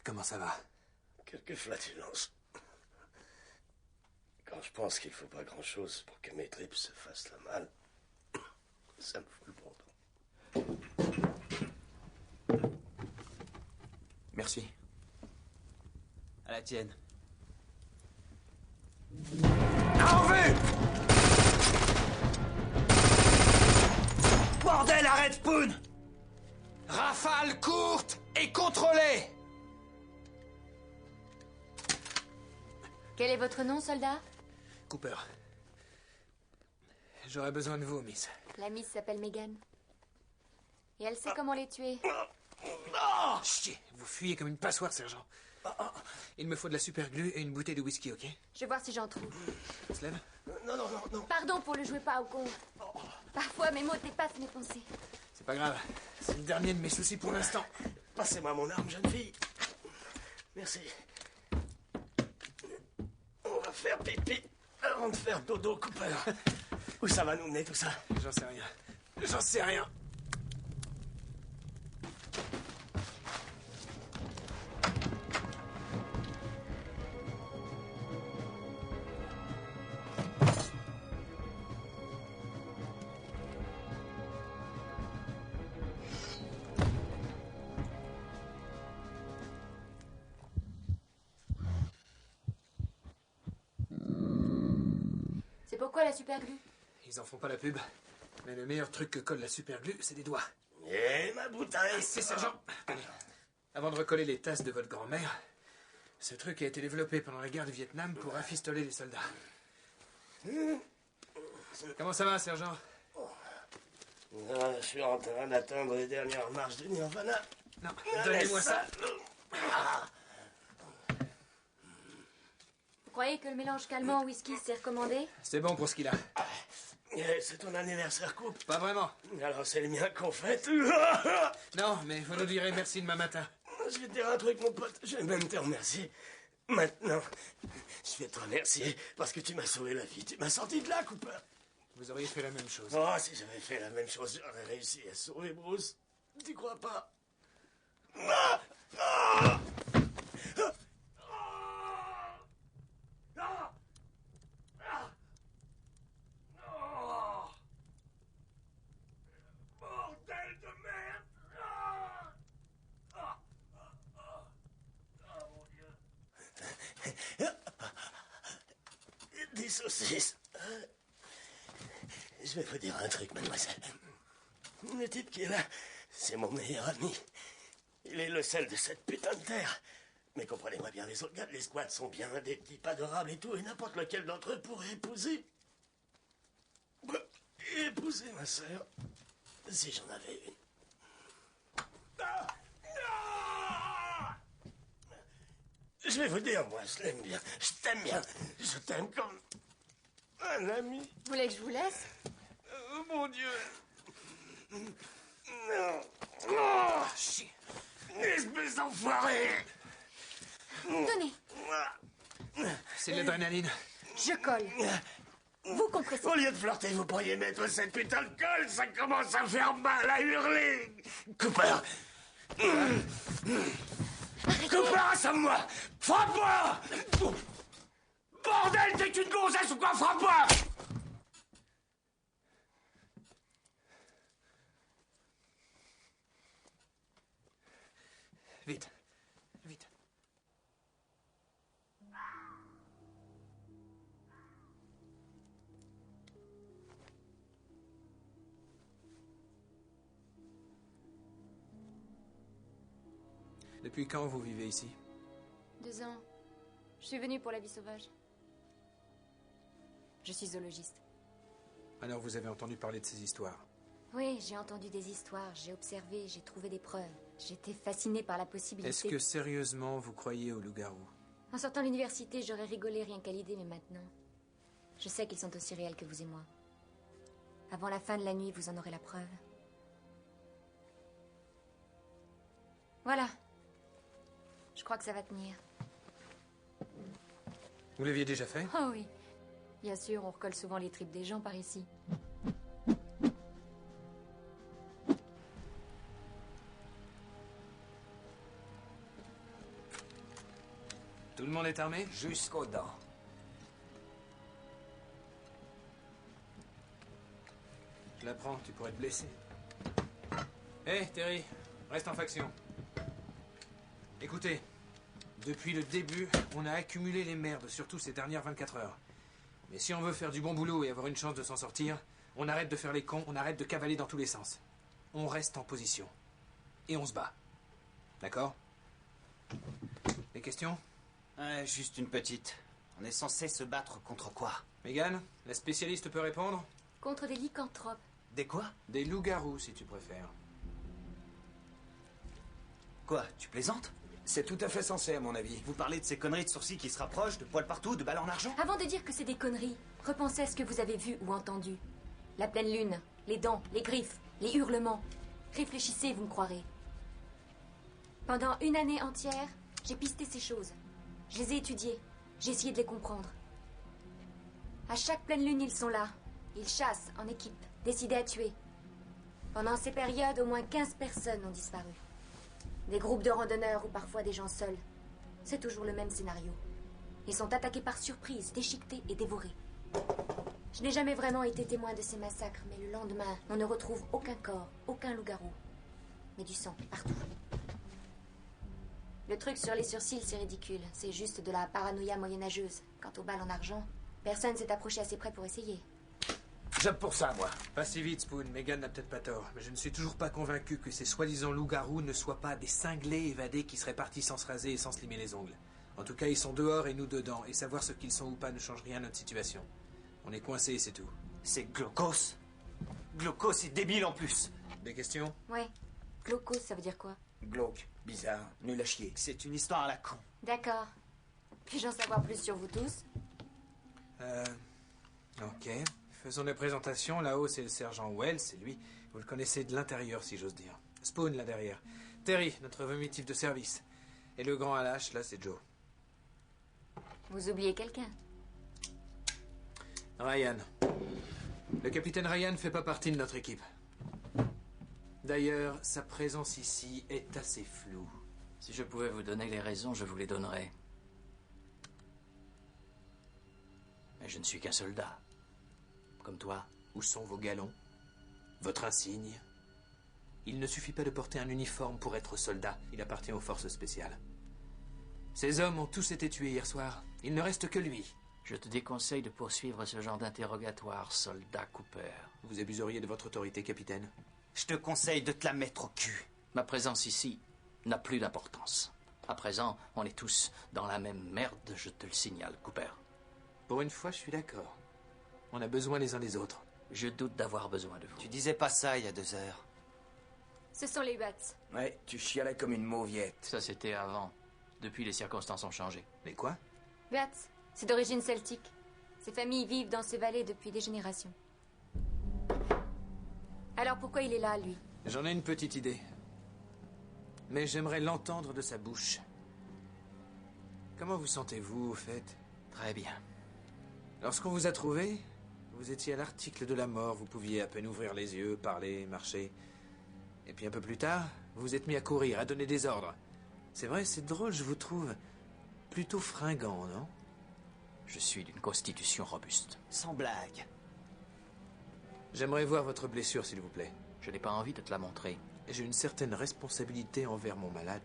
Comment ça va? Quelques flatulences. Quand je pense qu'il faut pas grand-chose pour que mes tripes se fassent le mal, ça me fout le bon temps. Merci. À la tienne. En vue! Bordel, arrête, Spoon! Rafale courte et contrôlée! Quel est votre nom, soldat? Cooper. J'aurais besoin de vous, Miss. La Miss s'appelle Megan. Et elle sait comment les tuer. Oh, chier! Vous fuyez comme une passoire, sergent. Il me faut de la super glue et une bouteille de whisky, ok? Je vais voir si j'en trouve. On se lève? Non. Pardon pour le jouer pas au con. Parfois, mes mots dépassent mes pensées. C'est pas grave. C'est le dernier de mes soucis pour l'instant. Passez-moi mon arme, jeune fille. Merci. On va faire pipi avant de faire dodo, Cooper. Où ça va nous mener, tout ça? J'en sais rien. J'en sais rien. C'est pourquoi la super glue? Ils en font pas la pub. Mais le meilleur truc que colle la super glue, c'est des doigts. Et ma bouteille. C'est sergent. Tenez. Avant de recoller les tasses de votre grand-mère, ce truc a été développé pendant la guerre du Vietnam pour rafistoler les soldats. Comment ça va, sergent? Je suis en train d'atteindre les dernières marches du Nirvana. Non, donnez-moi ça. Vous croyez que le mélange calmant au whisky, c'est recommandé? C'est bon pour ce qu'il a. C'est ton anniversaire, Coupe? Pas vraiment. Alors c'est le mien qu'on fête. Non, mais vous nous direz merci demain matin. Je vais te dire un truc, mon pote. Je vais même te remercier. Maintenant, je vais te remercier parce que tu m'as sauvé la vie. Tu m'as sorti de là, Cooper. Vous auriez fait la même chose. Oh, si j'avais fait la même chose, j'aurais réussi à sauver Bruce. Tu crois pas? saucisses. Je vais vous dire un truc, mademoiselle. Le type qui est là, c'est mon meilleur ami. Il est le sel de cette putain de terre. Mais comprenez-moi bien, les autres gars de l'escouade sont bien des types adorables et tout, et n'importe lequel d'entre eux pourrait épouser ma sœur, si j'en avais une. Je vais vous dire, moi, je l'aime bien. Je t'aime bien. Je t'aime comme un ami. Vous voulez que je vous laisse? Oh, mon Dieu. Non. Oh, chier. Espèce d'enfoiré. Tenez. C'est de l'adrénaline. Je colle. Vous compressez. Au lieu de flirter, vous pourriez mettre cette putain de colle. Ça commence à faire mal, à hurler. Cooper. Cooper, assomme-moi. Frappe-moi. Bordel, t'es une gonzesse ou quoi? Frappe-moi. Vite. Vite. Depuis quand vous vivez ici? 2 ans. Je suis venue pour la vie sauvage. Je suis zoologiste. Alors vous avez entendu parler de ces histoires? Oui, j'ai entendu des histoires, j'ai observé, j'ai trouvé des preuves. J'étais fascinée par la possibilité... Est-ce que sérieusement vous croyez aux loups-garous? En sortant de l'université, j'aurais rigolé rien qu'à l'idée, mais maintenant... Je sais qu'ils sont aussi réels que vous et moi. Avant la fin de la nuit, vous en aurez la preuve. Voilà. Je crois que ça va tenir. Vous l'aviez déjà fait? Oh oui. Bien sûr, on recolle souvent les tripes des gens par ici. Tout le monde est armé? Jusqu'aux dents. Je la prends, tu pourrais te blesser. Hé, Terry, reste en faction. Écoutez, depuis le début, on a accumulé les merdes, surtout ces dernières 24 heures. Mais si on veut faire du bon boulot et avoir une chance de s'en sortir, on arrête de faire les cons, on arrête de cavaler dans tous les sens. On reste en position. Et on se bat. D'accord? Des questions? Juste une petite. On est censé se battre contre quoi? Megan, la spécialiste peut répondre? Contre des lycanthropes. Des quoi? Des loups-garous, si tu préfères. Quoi? Tu plaisantes? C'est tout à fait sensé, à mon avis. Vous parlez de ces conneries de sourcils qui se rapprochent, de poils partout, de balles en argent? Avant de dire que c'est des conneries, repensez à ce que vous avez vu ou entendu. La pleine lune, les dents, les griffes, les hurlements. Réfléchissez, vous me croirez. Pendant une année entière, j'ai pisté ces choses. Je les ai étudiées. J'ai essayé de les comprendre. À chaque pleine lune, ils sont là. Ils chassent en équipe, décidés à tuer. Pendant ces périodes, au moins 15 personnes ont disparu. Des groupes de randonneurs ou parfois des gens seuls. C'est toujours le même scénario. Ils sont attaqués par surprise, déchiquetés et dévorés. Je n'ai jamais vraiment été témoin de ces massacres, mais le lendemain, on ne retrouve aucun corps, aucun loup-garou. Mais du sang, partout. Le truc sur les sourcils, c'est ridicule. C'est juste de la paranoïa moyenâgeuse. Quant aux balles en argent, personne s'est approché assez près pour essayer. J'aime pour ça, moi. Pas si vite, Spoon. Megan n'a peut-être pas tort. Mais je ne suis toujours pas convaincu que ces soi-disant loups-garous ne soient pas des cinglés évadés qui seraient partis sans se raser et sans se limer les ongles. En tout cas, ils sont dehors et nous dedans. Et savoir ce qu'ils sont ou pas ne change rien à notre situation. On est coincés, c'est tout. C'est glaucos. Glaucos et débile en plus. Des questions? Ouais. Glaucos, ça veut dire quoi? Glauque, bizarre, nul à chier. C'est une histoire à la con. D'accord. Puis-je en savoir plus sur vous tous? Ok. Faisons des présentations. Là-haut, c'est le sergent Wells, c'est lui. Vous le connaissez de l'intérieur, si j'ose dire. Spoon, là derrière. Terry, notre vomitif de service. Et le grand à l'âche, là, c'est Joe. Vous oubliez quelqu'un? Ryan. Le capitaine Ryan ne fait pas partie de notre équipe. D'ailleurs, sa présence ici est assez floue. Si je pouvais vous donner les raisons, je vous les donnerais. Mais je ne suis qu'un soldat. Comme toi. Où sont vos galons? Votre insigne? Il ne suffit pas de porter un uniforme pour être soldat. Il appartient aux forces spéciales. Ces hommes ont tous été tués hier soir. Il ne reste que lui. Je te déconseille de poursuivre ce genre d'interrogatoire, soldat Cooper. Vous abuseriez de votre autorité, capitaine. Je te conseille de te la mettre au cul. Ma présence ici n'a plus d'importance. À présent, on est tous dans la même merde, je te le signale, Cooper. Pour une fois, je suis d'accord. On a besoin les uns des autres. Je doute d'avoir besoin de vous. Tu disais pas ça il y a 2 heures. Ce sont les Bats. Ouais, tu chialais comme une mauviette. Ça, c'était avant. Depuis, les circonstances ont changé. Mais quoi? Bats, c'est d'origine celtique. Ces familles vivent dans ces vallées depuis des générations. Alors pourquoi il est là, lui? J'en ai une petite idée. Mais j'aimerais l'entendre de sa bouche. Comment vous sentez-vous, au fait? Très bien. Lorsqu'on vous a trouvé, vous étiez à l'article de la mort. Vous pouviez à peine ouvrir les yeux, parler, marcher. Et puis un peu plus tard, vous vous êtes mis à courir, à donner des ordres. C'est vrai, c'est drôle, je vous trouve plutôt fringant, non? Je suis d'une constitution robuste. Sans blague. J'aimerais voir votre blessure, s'il vous plaît. Je n'ai pas envie de te la montrer. J'ai une certaine responsabilité envers mon malade.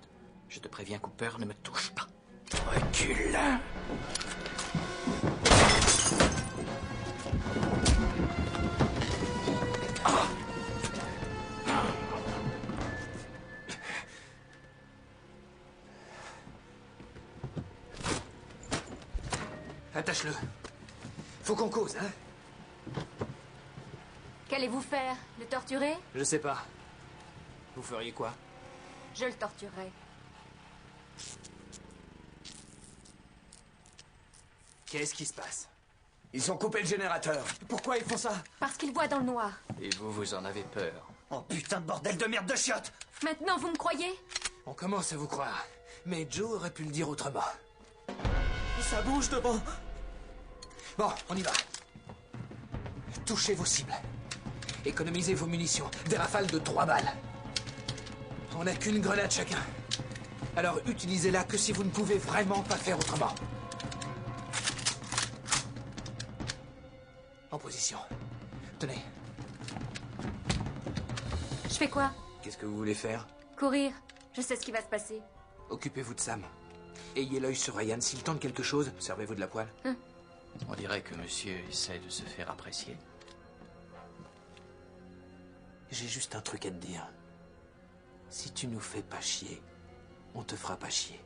Je te préviens, Cooper, ne me touche pas. Recule. Attache-le. Faut qu'on cause, hein? Qu'allez-vous faire? Le torturer? Je sais pas. Vous feriez quoi? Je le torturerai. Qu'est-ce qui se passe? Ils ont coupé le générateur. Pourquoi ils font ça? Parce qu'il voit dans le noir. Et vous, vous en avez peur. Oh putain de bordel de merde de chiottes! Maintenant, vous me croyez? On commence à vous croire. Mais Joe aurait pu le dire autrement. Ça bouge devant. Bon, on y va. Touchez vos cibles. Économisez vos munitions. Des rafales de 3 balles. On n'a qu'une grenade chacun. Alors utilisez-la que si vous ne pouvez vraiment pas faire autrement. En position. Tenez. Je fais quoi? Qu'est-ce que vous voulez faire? Courir. Je sais ce qui va se passer. Occupez-vous de Sam. Ayez l'œil sur Ryan. S'il tente quelque chose, servez-vous de la poêle. On dirait que monsieur essaie de se faire apprécier. J'ai juste un truc à te dire. Si tu nous fais pas chier, on te fera pas chier.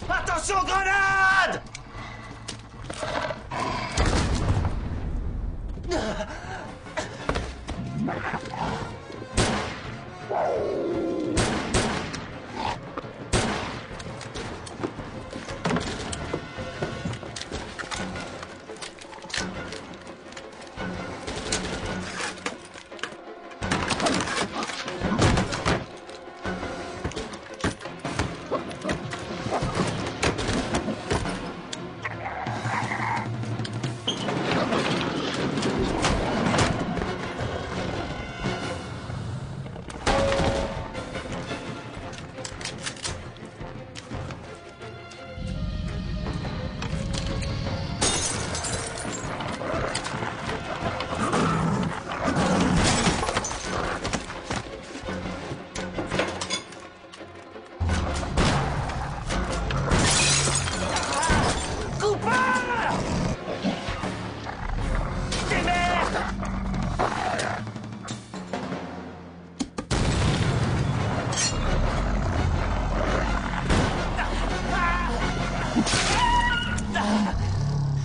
Attention, grenade!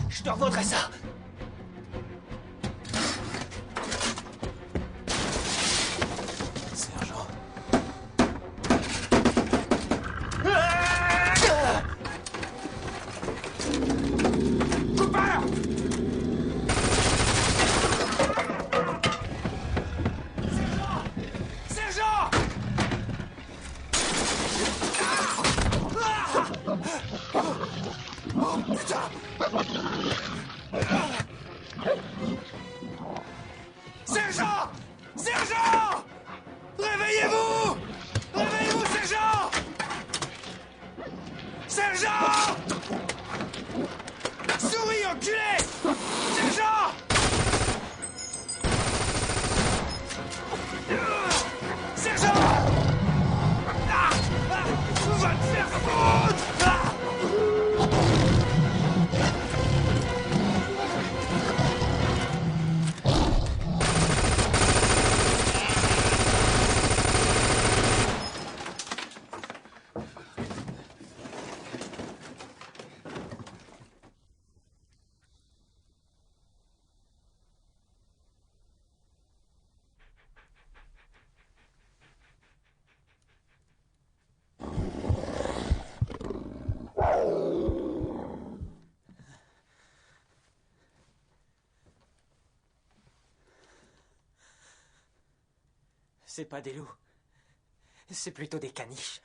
Je te revaudrai ça. Sergent. Cooper! Sergent! Oh, putain! Sergent! Sergent! Réveillez-vous! Réveillez-vous, sergent! Sergent! Souris, enculé! Sergent! Sergent! Ah! Ah! Va te faire foutre! Ah! C'est pas des loups. C'est plutôt des caniches.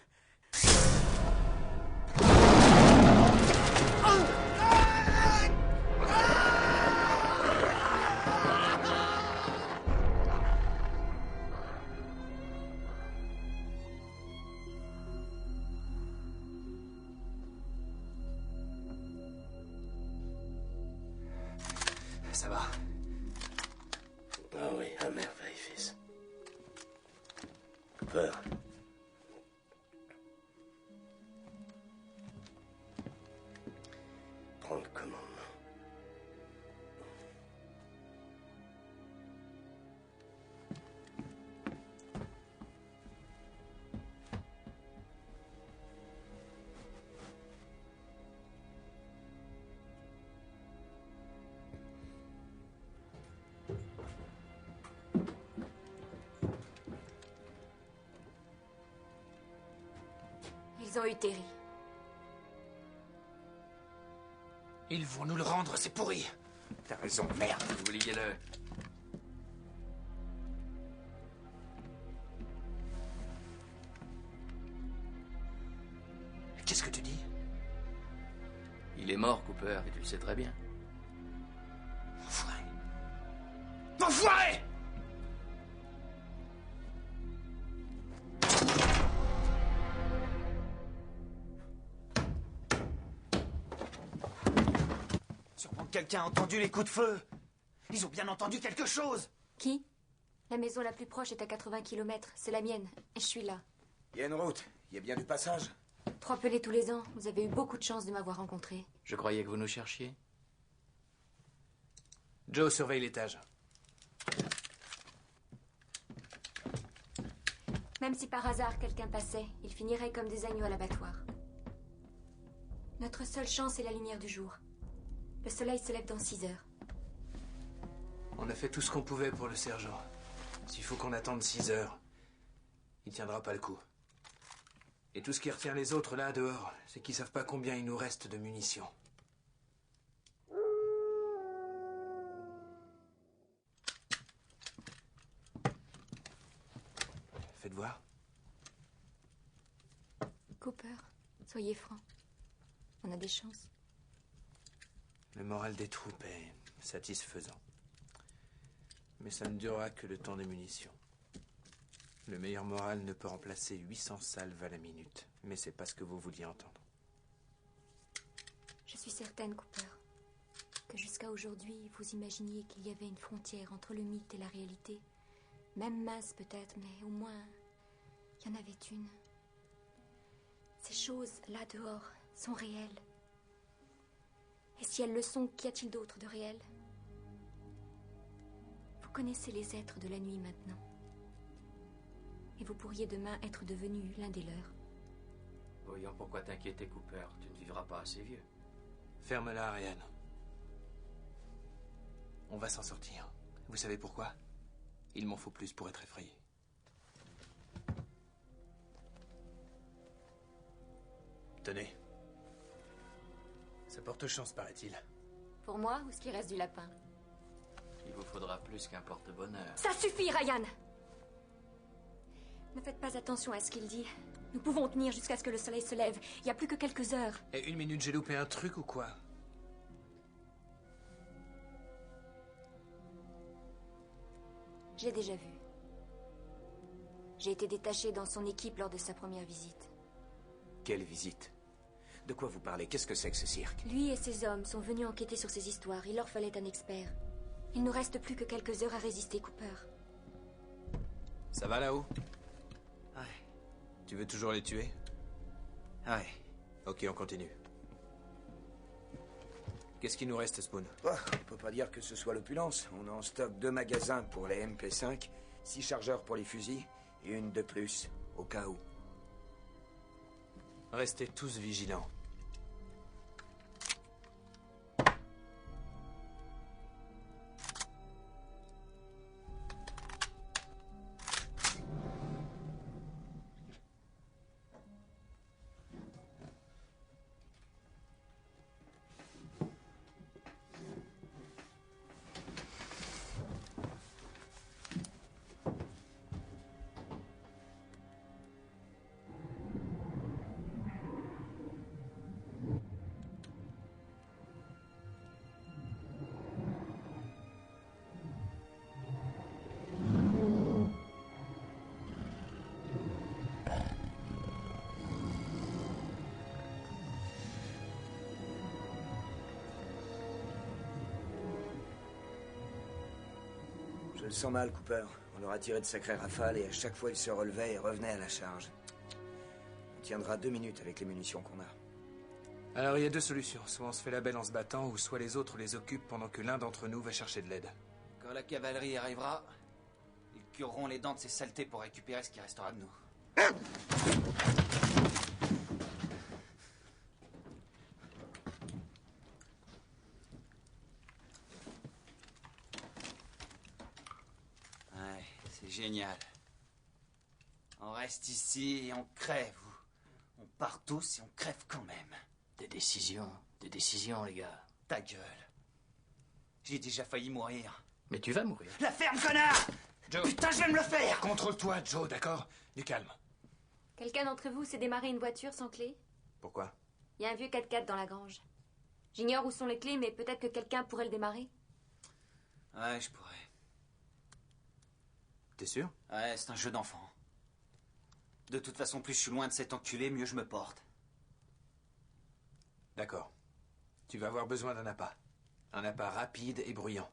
Ça va. Ah oui, à merveille, fils. Cooper. Prends le commandement. Ils ont eu Terry. Ils vont nous le rendre, c'est pourri. T'as raison, merde. Oubliez-le. Qu'est-ce que tu dis? Il est mort, Cooper, et tu le sais très bien. Enfoiré. Enfoiré! Sûrement que quelqu'un a entendu les coups de feu. Ils ont bien entendu quelque chose. Qui? La maison la plus proche est à 80 km. C'est la mienne. Et je suis là. Il y a une route. Il y a bien du passage. 3 pelés tous les ans. Vous avez eu beaucoup de chance de m'avoir rencontré. Je croyais que vous nous cherchiez. Joe surveille l'étage. Même si par hasard quelqu'un passait, il finirait comme des agneaux à l'abattoir. Notre seule chance est la lumière du jour. Le soleil se lève dans 6 heures. On a fait tout ce qu'on pouvait pour le sergent. S'il faut qu'on attende 6 heures, il tiendra pas le coup. Et tout ce qui retient les autres là dehors, c'est qu'ils savent pas combien il nous reste de munitions. Faites voir. Cooper, soyez franc. On a des chances. Le moral des troupes est satisfaisant. Mais ça ne durera que le temps des munitions. Le meilleur moral ne peut remplacer 800 salves à la minute. Mais c'est pas ce que vous vouliez entendre. Je suis certaine, Cooper, que jusqu'à aujourd'hui, vous imaginiez qu'il y avait une frontière entre le mythe et la réalité. Même mince peut-être, mais au moins, il y en avait une. Ces choses, là dehors, sont réelles. Et si elles le sont, qu'y a-t-il d'autre de réel? Vous connaissez les êtres de la nuit maintenant. Et vous pourriez demain être devenu l'un des leurs. Voyons pourquoi t'inquiéter, Cooper. Tu ne vivras pas assez vieux. Ferme-la, Ariane. On va s'en sortir. Vous savez pourquoi? Il m'en faut plus pour être effrayé. Tenez. Ça porte chance, paraît-il. Pour moi ou ce qui reste du lapin? Il vous faudra plus qu'un porte-bonheur. Ça suffit, Ryan! Ne faites pas attention à ce qu'il dit. Nous pouvons tenir jusqu'à ce que le soleil se lève. Il n'y a plus que quelques heures. Et 1 minute, j'ai loupé un truc ou quoi? Je l'ai déjà vu. J'ai été détachée dans son équipe lors de sa première visite. Quelle visite? De quoi vous parlez? Qu'est-ce que c'est que ce cirque? Lui et ses hommes sont venus enquêter sur ces histoires. Il leur fallait un expert. Il nous reste plus que quelques heures à résister, Cooper. Ça va là-haut? Ouais. Tu veux toujours les tuer? Ouais. Ok, on continue. Qu'est-ce qu'il nous reste, Spoon? Oh, on peut pas dire que ce soit l'opulence. On a en stock 2 magasins pour les MP5, 6 chargeurs pour les fusils, et une de plus, au cas où. Restez tous vigilants. Je le sens mal, Cooper. On leur a tiré de sacrées rafales et à chaque fois ils se relevaient et revenaient à la charge. On tiendra 2 minutes avec les munitions qu'on a. Alors il y a 2 solutions. Soit on se fait la belle en se battant, ou soit les autres les occupent pendant que l'un d'entre nous va chercher de l'aide. Quand la cavalerie arrivera, ils cureront les dents de ces saletés pour récupérer ce qui restera de nous. Ouais, c'est génial. On reste ici et on crève. On part tous et on crève quand même. Des décisions, les gars. Ta gueule. J'ai déjà failli mourir. Mais tu vas mourir. La ferme, connard! Joe. Putain, je vais me le faire! Contrôle-toi, Joe, d'accord? Du calme. Quelqu'un d'entre vous s'est démarré une voiture sans clé? Pourquoi? Il y a un vieux 4x4 dans la grange. J'ignore où sont les clés, mais peut-être que quelqu'un pourrait le démarrer. Ouais, je pourrais. T'es sûr? Ouais, c'est un jeu d'enfant. De toute façon, plus je suis loin de cet enculé, mieux je me porte. D'accord. Tu vas avoir besoin d'un appât. Un appât rapide et bruyant.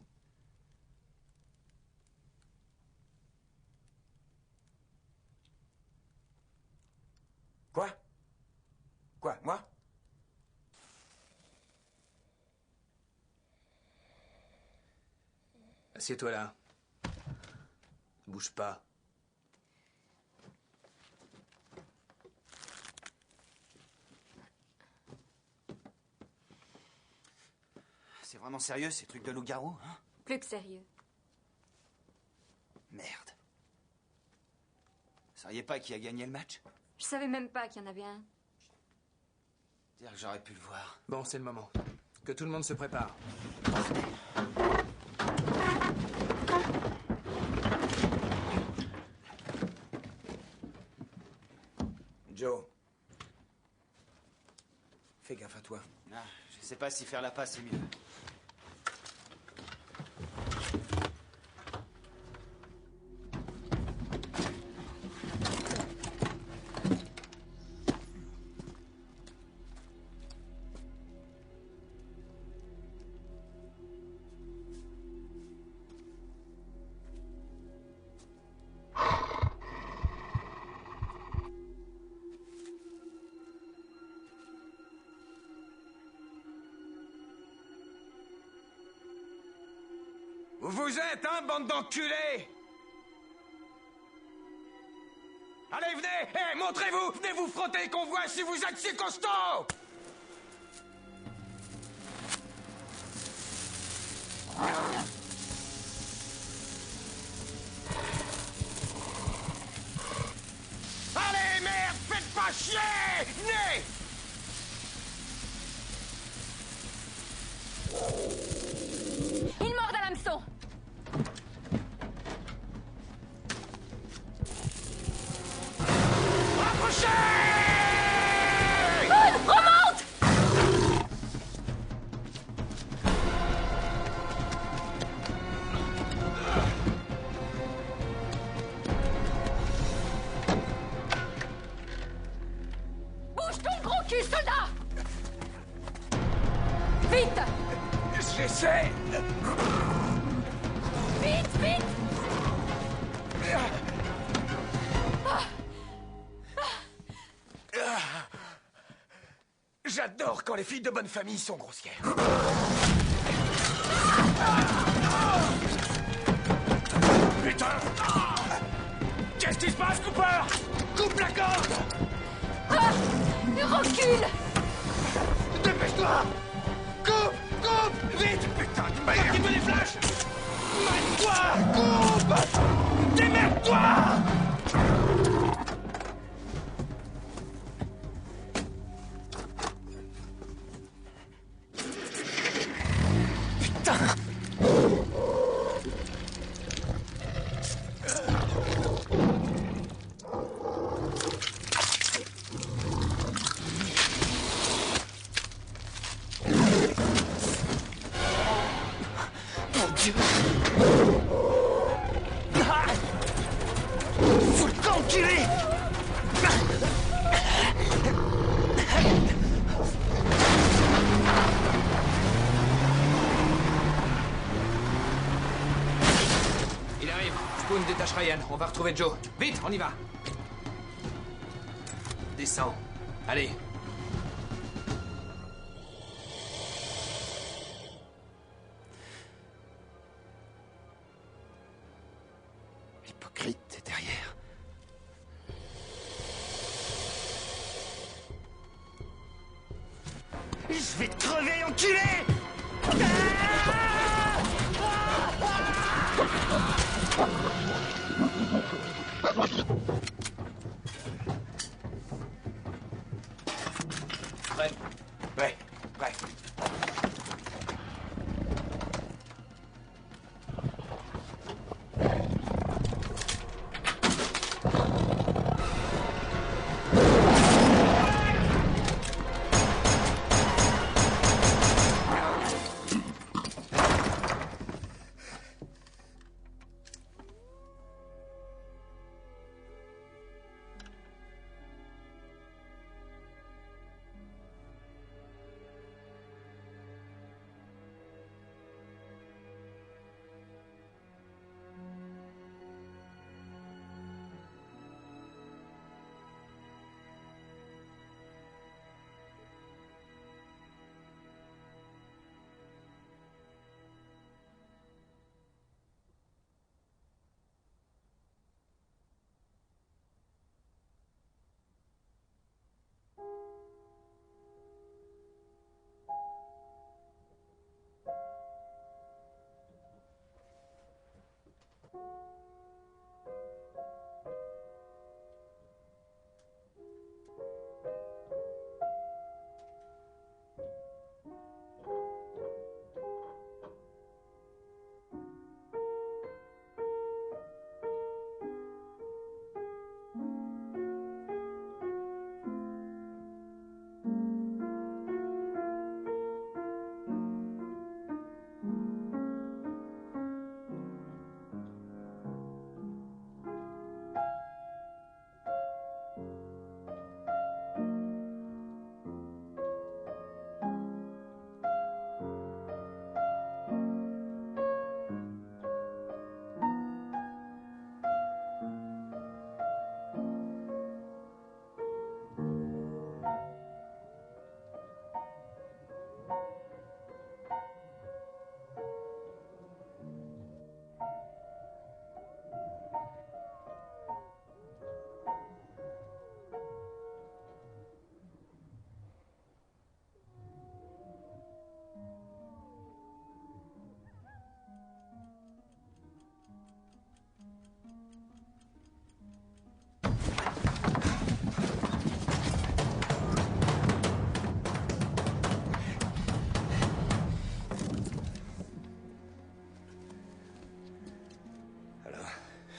Quoi? Quoi, moi? Assieds-toi là. Bouge pas. C'est vraiment sérieux, ces trucs de loup-garou, hein? Plus que sérieux. Merde. Vous saviez pas qui a gagné le match? Je savais même pas qu'il y en avait un. Dire que j'aurais pu le voir. Bon, c'est le moment. Que tout le monde se prépare. Joe. Fais gaffe à toi. Ah, je sais pas si faire la passe est mieux. Où vous êtes, hein, bande d'enculés? Allez, venez! Hé, montrez-vous! Venez vous frotter qu'on voit si vous êtes si costaud! Allez, merde! Faites pas chier! Venez! Il mord à l'hameçon. Remonte! Bouge ton gros cul, soldat! Vite! J'essaie! Vite, vite! J'adore quand les filles de bonne famille sont grossières. Putain! Qu'est-ce qui se passe, Cooper? Coupe la corde! Recule! Dépêche-toi! Coupe! Vite! Putain, tu m'as activé les flashs! Mate-toi! Coupe! Démerde-toi! Il arrive. Spoon détache Ryan. On va retrouver Joe. Vite, on y va. Descends. Allez. L'hypocrite est derrière. Je vais te crever, enculé! Prêt? Ouais, ouais.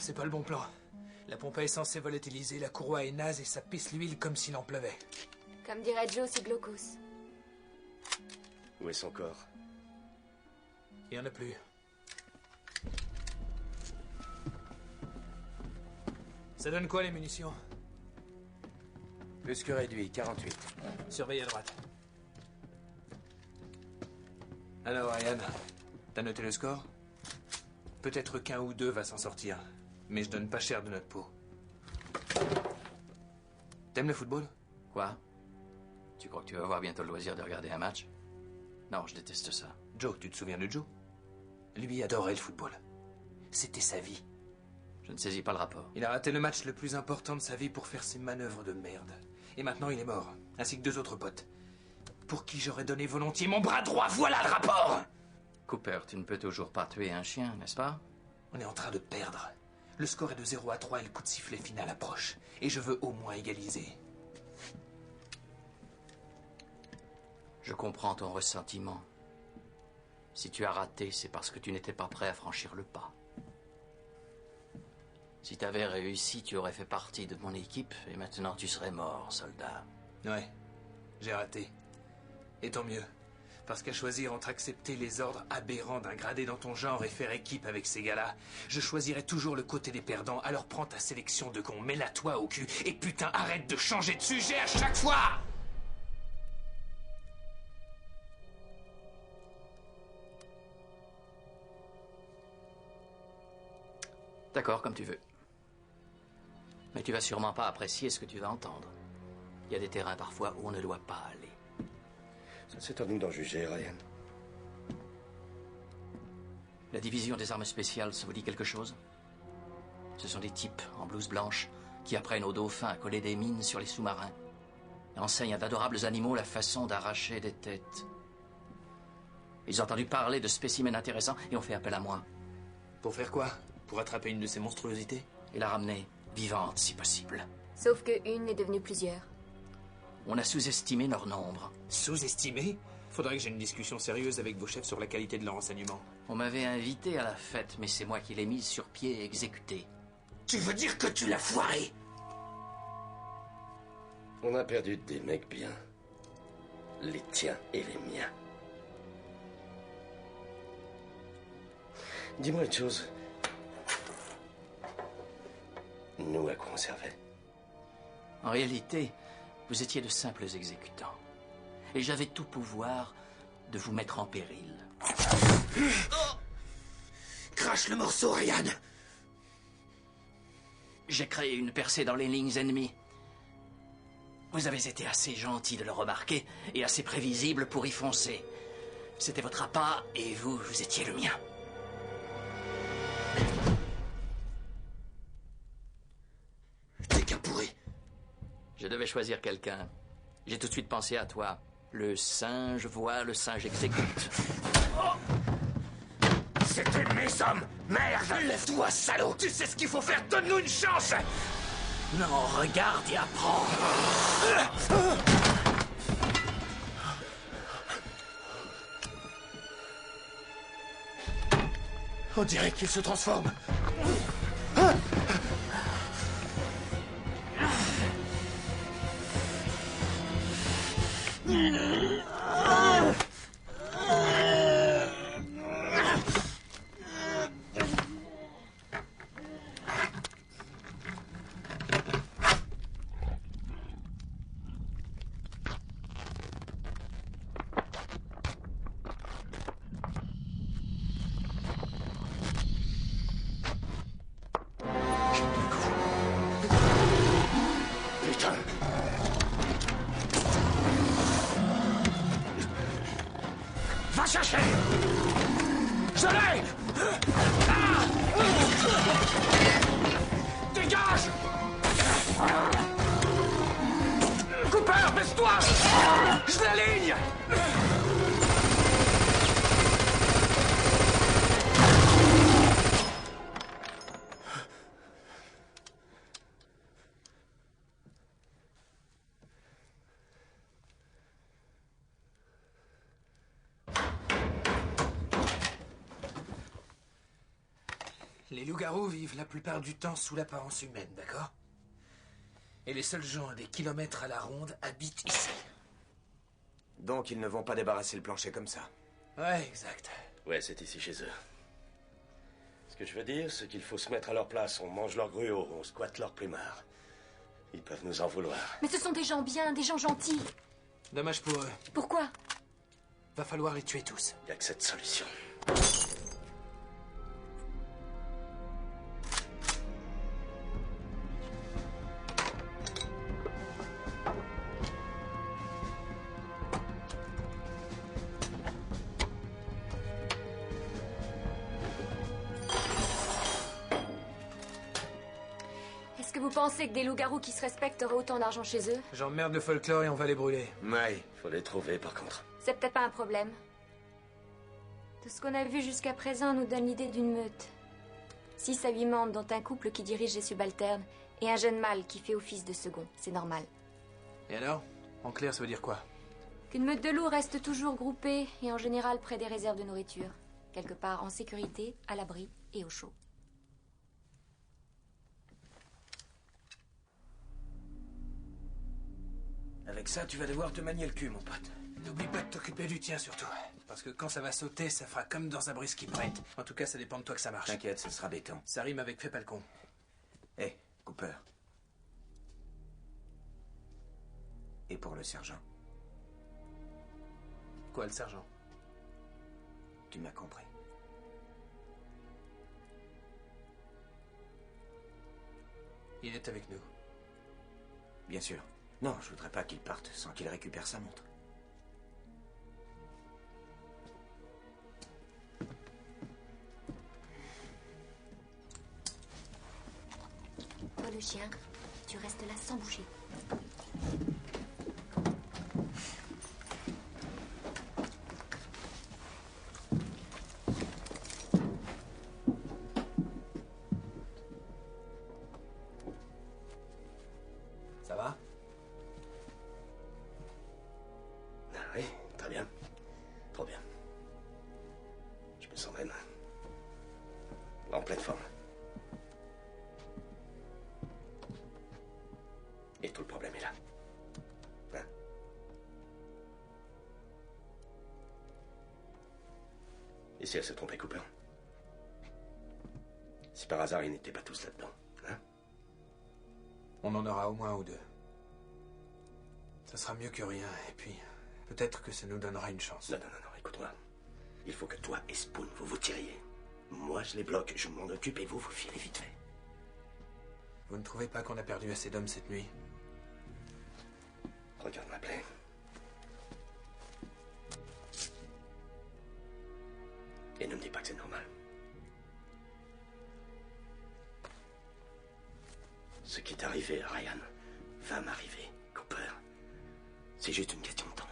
C'est pas le bon plan. La pompe à essence est volatilisée, la courroie est naze et ça pisse l'huile comme s'il en pleuvait. Comme dirait Joe, c'est glaucos. Où est son corps? Il y en a plus. Ça donne quoi les munitions? Plus que réduit, 48. Surveille à droite. Alors, Ryan, t'as noté le score? Peut-être qu'un ou deux va s'en sortir, mais je donne pas cher de notre peau. T'aimes le football? Quoi? Tu crois que tu vas avoir bientôt le loisir de regarder un match? Non, je déteste ça. Joe, tu te souviens de Joe? Lui adorait le football. C'était sa vie. Je ne saisis pas le rapport. Il a raté le match le plus important de sa vie pour faire ses manœuvres de merde. Et maintenant, il est mort, ainsi que deux autres potes. Pour qui j'aurais donné volontiers mon bras droit, voilà le rapport! Cooper, tu ne peux toujours pas tuer un chien, n'est-ce pas? On est en train de perdre. Le score est de 0-3 et le coup de sifflet final approche. Et je veux au moins égaliser. Je comprends ton ressentiment. Si tu as raté, c'est parce que tu n'étais pas prêt à franchir le pas. Si tu avais réussi, tu aurais fait partie de mon équipe et maintenant tu serais mort, soldat. Ouais, j'ai raté. Et tant mieux. Parce qu'à choisir entre accepter les ordres aberrants d'un gradé dans ton genre et faire équipe avec ces gars-là, je choisirais toujours le côté des perdants, alors prends ta sélection de cons, mets-la toi au cul, et putain, arrête de changer de sujet à chaque fois! D'accord, comme tu veux. Mais tu vas sûrement pas apprécier ce que tu vas entendre. Il y a des terrains parfois où on ne doit pas aller. Ça, c'est à nous d'en juger, Ryan. La division des armes spéciales, ça vous dit quelque chose? Ce sont des types en blouse blanche qui apprennent aux dauphins à coller des mines sur les sous-marins et enseignent à d'adorables animaux la façon d'arracher des têtes. Ils ont entendu parler de spécimens intéressants et ont fait appel à moi. Pour faire quoi? Pour attraper une de ces monstruosités? Et la ramener vivante, si possible. Sauf que une est devenue plusieurs. On a sous-estimé leur nombre. Sous-estimé? Faudrait que j'ai une discussion sérieuse avec vos chefs sur la qualité de leur renseignement. On m'avait invité à la fête, mais c'est moi qui l'ai mise sur pied et exécutée. Tu veux dire que tu l'as foiré? On a perdu des mecs bien. Les tiens et les miens. Dis-moi une chose. Nous, à quoi on servait? En réalité, vous étiez de simples exécutants. Et j'avais tout pouvoir de vous mettre en péril. Crache le morceau, Ryan! J'ai créé une percée dans les lignes ennemies. Vous avez été assez gentil de le remarquer et assez prévisible pour y foncer. C'était votre appât et vous étiez le mien. T'es qu'un pourri. Je devais choisir quelqu'un. J'ai tout de suite pensé à toi. Le singe voit, le singe exécute. C'était mes hommes! Merde! Lève-toi, salaud! Tu sais ce qu'il faut faire! Donne-nous une chance! Non, regarde et apprends. On dirait qu'il se transforme. Va chercher! Je l'ai! Ah! Dégage! Cooper, baisse-toi! Je l'aligne! Les loups-garous vivent la plupart du temps sous l'apparence humaine, d'accord? Et les seuls gens à des kilomètres à la ronde habitent ici. Donc ils ne vont pas débarrasser le plancher comme ça. Ouais, exact. Ouais, c'est ici chez eux. Ce que je veux dire, c'est qu'il faut se mettre à leur place. On mange leur gruau, on squatte leur plumard. Ils peuvent nous en vouloir. Mais ce sont des gens bien, des gens gentils. Dommage pour eux. Pourquoi? Va falloir les tuer tous. Il n'y a que cette solution. Est-ce que vous pensez que des loups-garous qui se respectent auraient autant d'argent chez eux? J'emmerde le folklore et on va les brûler. Ouais, faut les trouver par contre. C'est peut-être pas un problème. Tout ce qu'on a vu jusqu'à présent nous donne l'idée d'une meute. 6 à 8 membres, dont un couple qui dirige les subalternes et un jeune mâle qui fait office de second. C'est normal. Et alors? En clair, ça veut dire quoi? Qu'une meute de loups reste toujours groupée et en général près des réserves de nourriture. Quelque part en sécurité, à l'abri et au chaud. Avec ça, tu vas devoir te manier le cul, mon pote. N'oublie pas de t'occuper du tien, surtout. Parce que quand ça va sauter, ça fera comme dans un brisky prête. En tout cas, ça dépend de toi que ça marche. T'inquiète, ce sera béton. Ça rime avec fais pas le con. Hé, Cooper. Et pour le sergent? Quoi, le sergent? Tu m'as compris. Il est avec nous. Bien sûr. Non, je voudrais pas qu'il parte sans qu'il récupère sa montre. Toi, le chien, tu restes là sans bouger. Ça va? Ah oui, très bien. Trop bien. Je me sens même en pleine forme. Et tout le problème est là. Hein? Et si elle se trompait, Cooper? Si par hasard ils n'étaient pas tous là-dedans, hein? On en aura au moins un ou deux. Ça sera mieux que rien, et puis peut-être que ça nous donnera une chance. Non, écoute-moi. Il faut que toi et Spoon, vous vous tiriez. Moi, je les bloque, je m'en occupe et vous, vous filez vite fait. Vous ne trouvez pas qu'on a perdu assez d'hommes cette nuit? Regarde ma plaie. Et ne me dis pas que c'est normal. Ce qui est arrivé à Ryan va m'arriver, Cooper. C'est juste une question de temps.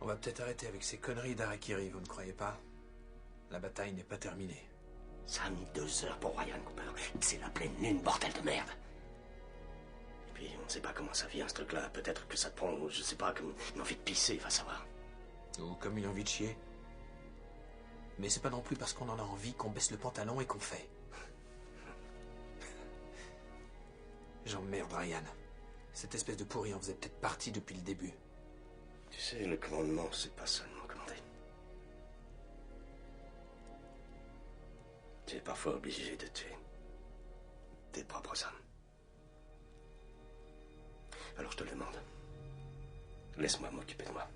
On va peut-être arrêter avec ces conneries d'Harakiri, vous ne croyez pas? La bataille n'est pas terminée. Ça a mis 2 heures pour Ryan, Cooper. C'est la pleine lune, bordel de merde. Et puis, on ne sait pas comment ça vient, ce truc-là. Peut-être que ça te prend, je sais pas, comme une envie de pisser, va savoir. Ou comme une envie de chier. Mais c'est pas non plus parce qu'on en a envie qu'on baisse le pantalon et qu'on fait. J'emmerde Ryan. Cette espèce de pourri en faisait peut-être partie depuis le début. Tu sais, le commandement, c'est pas seulement commander. Tu es parfois obligé de tuer tes propres hommes. Alors je te le demande. Laisse-moi m'occuper de moi.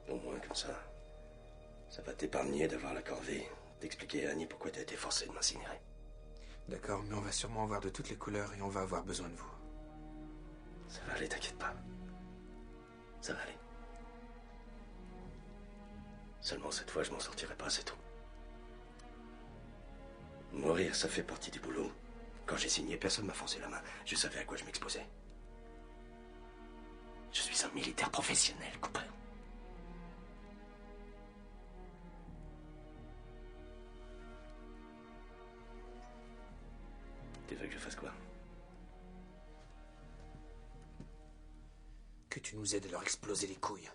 Au moins comme ça va t'épargner d'avoir la corvée, d'expliquer à Annie pourquoi t'as été forcé de m'incinérer. D'accord, mais on va sûrement en voir de toutes les couleurs et on va avoir besoin de vous. Ça va aller, t'inquiète pas. Ça va aller. Seulement cette fois, je m'en sortirai pas, c'est tout. Mourir, ça fait partie du boulot. Quand j'ai signé, personne m'a forcé la main. Je savais à quoi je m'exposais. Je suis un militaire professionnel, Cooper. Tu veux que je fasse quoi? Que tu nous aides à leur exploser les couilles.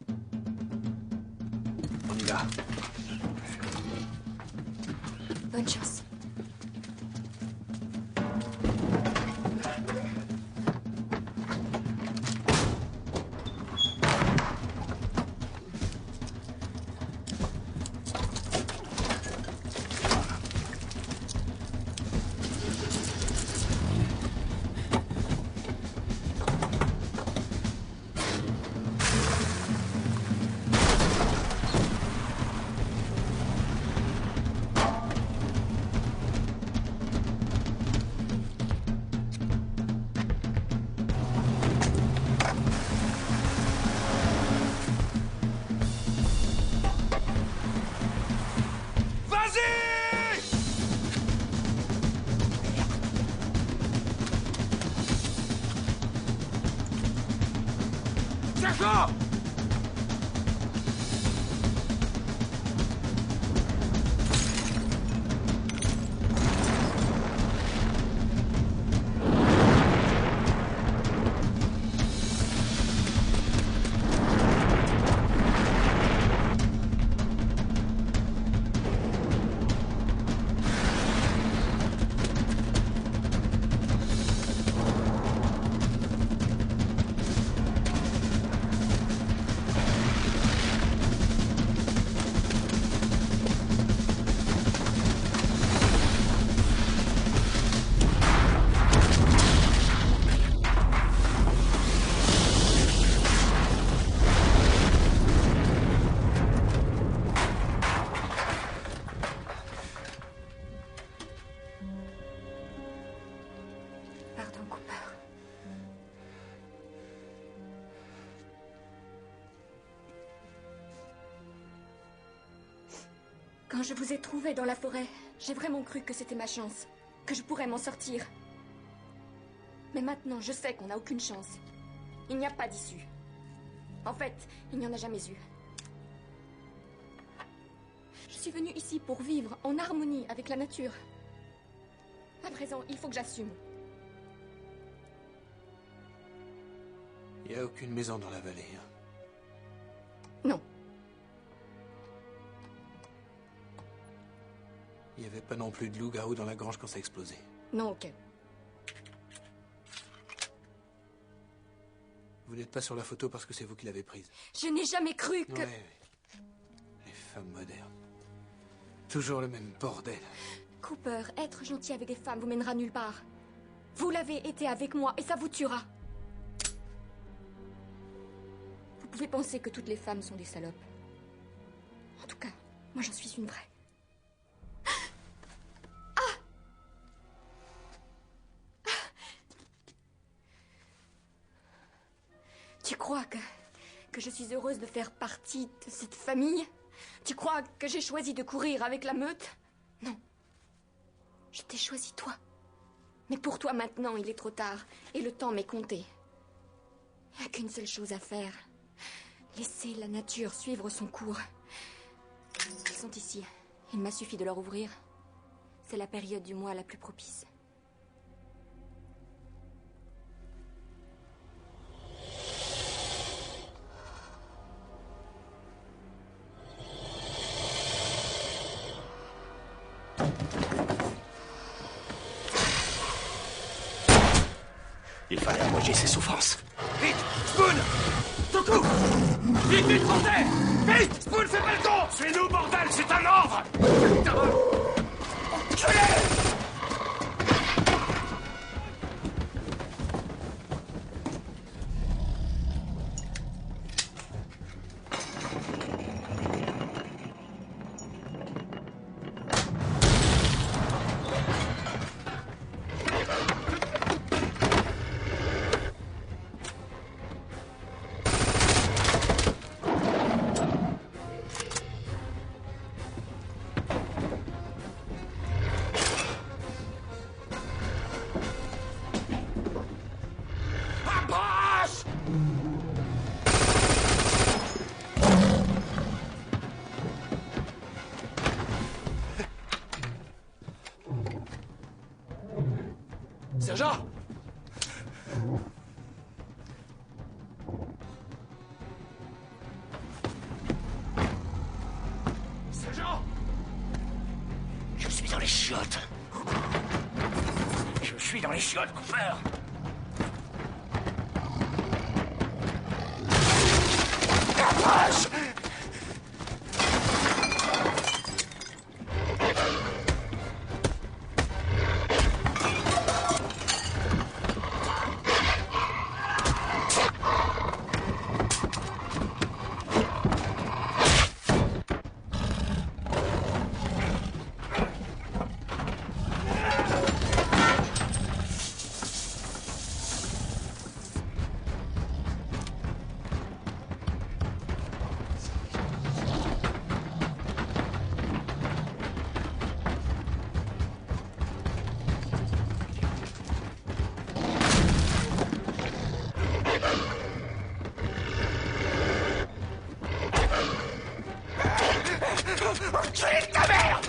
On y va. Bonne chance. Sergent! Pardon, Cooper. Quand je vous ai trouvé dans la forêt, j'ai vraiment cru que c'était ma chance, que je pourrais m'en sortir. Mais maintenant, je sais qu'on n'a aucune chance. Il n'y a pas d'issue. En fait, il n'y en a jamais eu. Je suis venue ici pour vivre en harmonie avec la nature. À présent, il faut que j'assume. Il n'y a aucune maison dans la vallée. Hein. Non. Il n'y avait pas non plus de loup-garou dans la grange quand ça a explosé. Non, ok. Vous n'êtes pas sur la photo parce que c'est vous qui l'avez prise. Je n'ai jamais cru que... Ouais. Les femmes modernes. Toujours le même bordel. Cooper, être gentil avec des femmes vous mènera nulle part. Vous l'avez été avec moi et ça vous tuera. Vous pouvez penser que toutes les femmes sont des salopes. En tout cas, moi j'en suis une vraie. Tu crois que je suis heureuse de faire partie de cette famille? Tu crois que j'ai choisi de courir avec la meute? Non. Je t'ai choisi toi. Mais pour toi maintenant, il est trop tard. Et le temps m'est compté. Il n'y a qu'une seule chose à faire. Laisser la nature suivre son cours. Ils sont ici. Il m'a suffi de leur ouvrir. C'est la période du mois la plus propice. Il fallait allonger ses souffrances. Vite, Spoon! Toku! Vite, vite, montez! Vite! Spoon, fais pas le con! Suis-nous, bordel, c'est un ordre! chiottes. Je suis dans les chiottes, Cooper. Approche! Enculé de ta mère!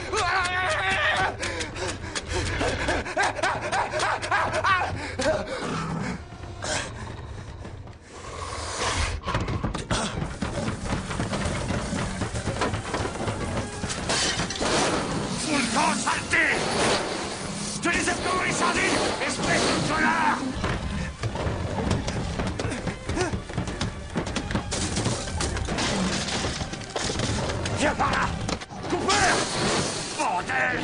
Fous le camp, saleté! Je te les ai pour les sardines, espèce de connard! Viens par là! Cooper! Bordel!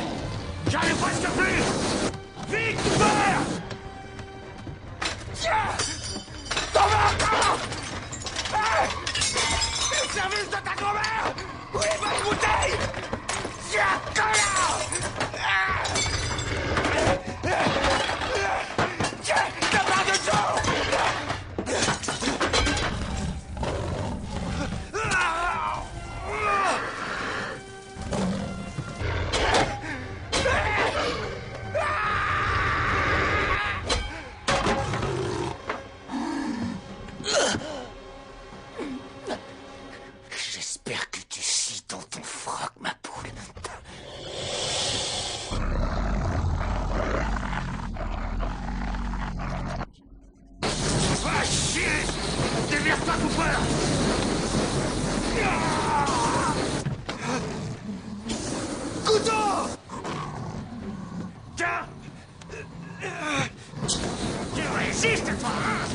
J'arrive presque plus! Vite, Cooper! Tiens! T'en vas encore! Hey! Le service de ta grand-mère! Où est votre bouteille? Tiens, connard! Tiens, ta part de Joe! J'espère que tu chies dans ton froc, ma poule. Va chier! Dévire-toi, Cooper! Couteau! Tiens! Tu résistes, toi, hein?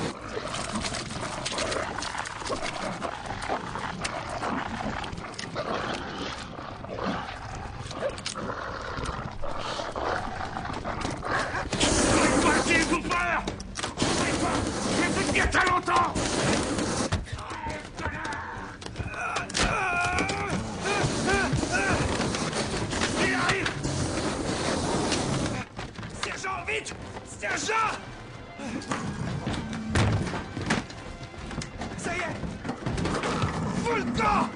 Très longtemps! Il arrive! Sergent, vite! Sergent! Ça y est! Fous le camp!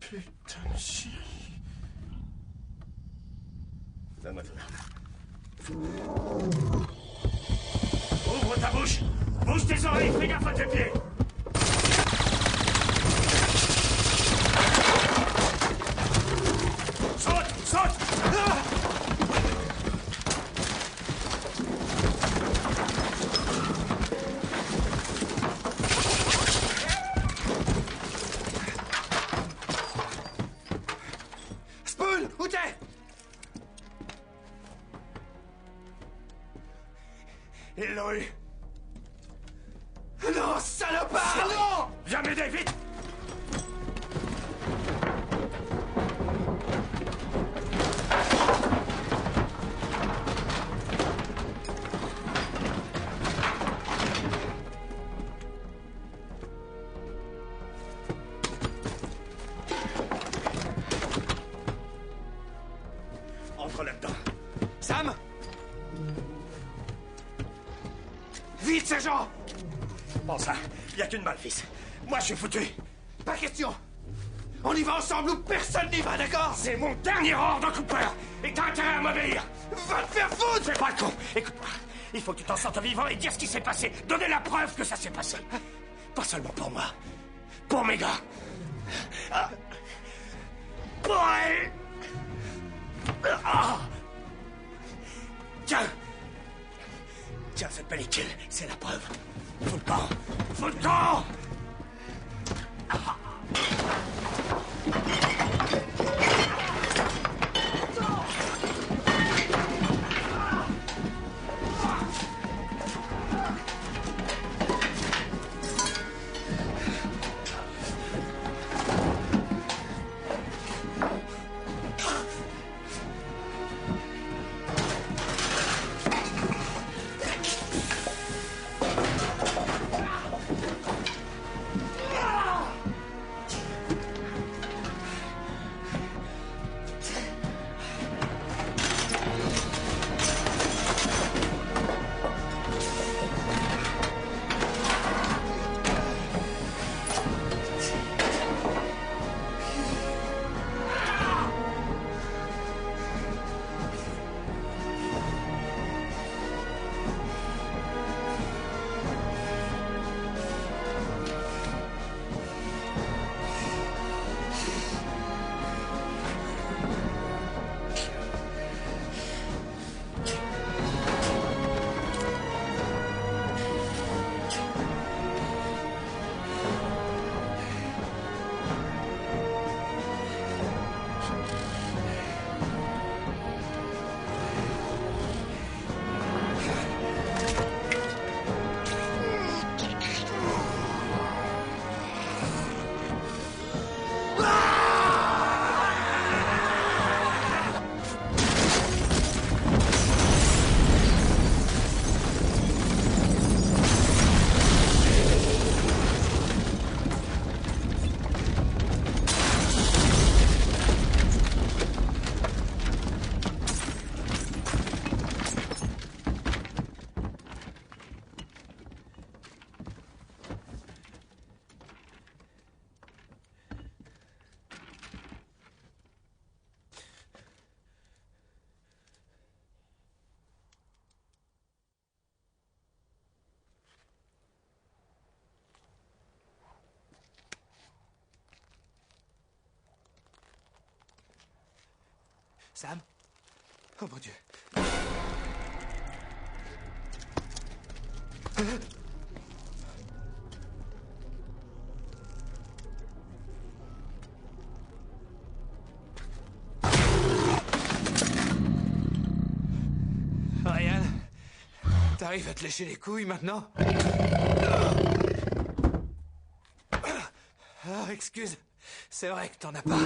Putain de chien. Donne-moi ton arme. Ouvre ta bouche. Bouge tes oreilles. Fais gaffe à tes pieds. Saute. Saute. Ah! Où t'es? Ils l'ont eu. Non, salopard! Non! Viens m'aider, vite! Entre là-dedans. Sam! Vite, sergent! Bon, ça, il n'y a qu'une balle, fils. Moi, je suis foutu. Pas question! On y va ensemble ou personne n'y va, d'accord? C'est mon dernier ordre, Cooper! Et t'as intérêt à m'obéir! Va te faire foutre! Fais pas le con! Écoute-moi, il faut que tu t'en sortes vivant et dire ce qui s'est passé. Donner la preuve que ça s'est passé. Pas seulement pour moi. Pour mes gars. Ah. Pour elle! Ah. Tiens! Tiens, cette pellicule, c'est la preuve. Faut le camp! Faut le camp! Ah. Sam? Oh mon Dieu. Ryan, t'arrives à te lécher les couilles maintenant? Ah, excuse, c'est vrai que t'en as pas.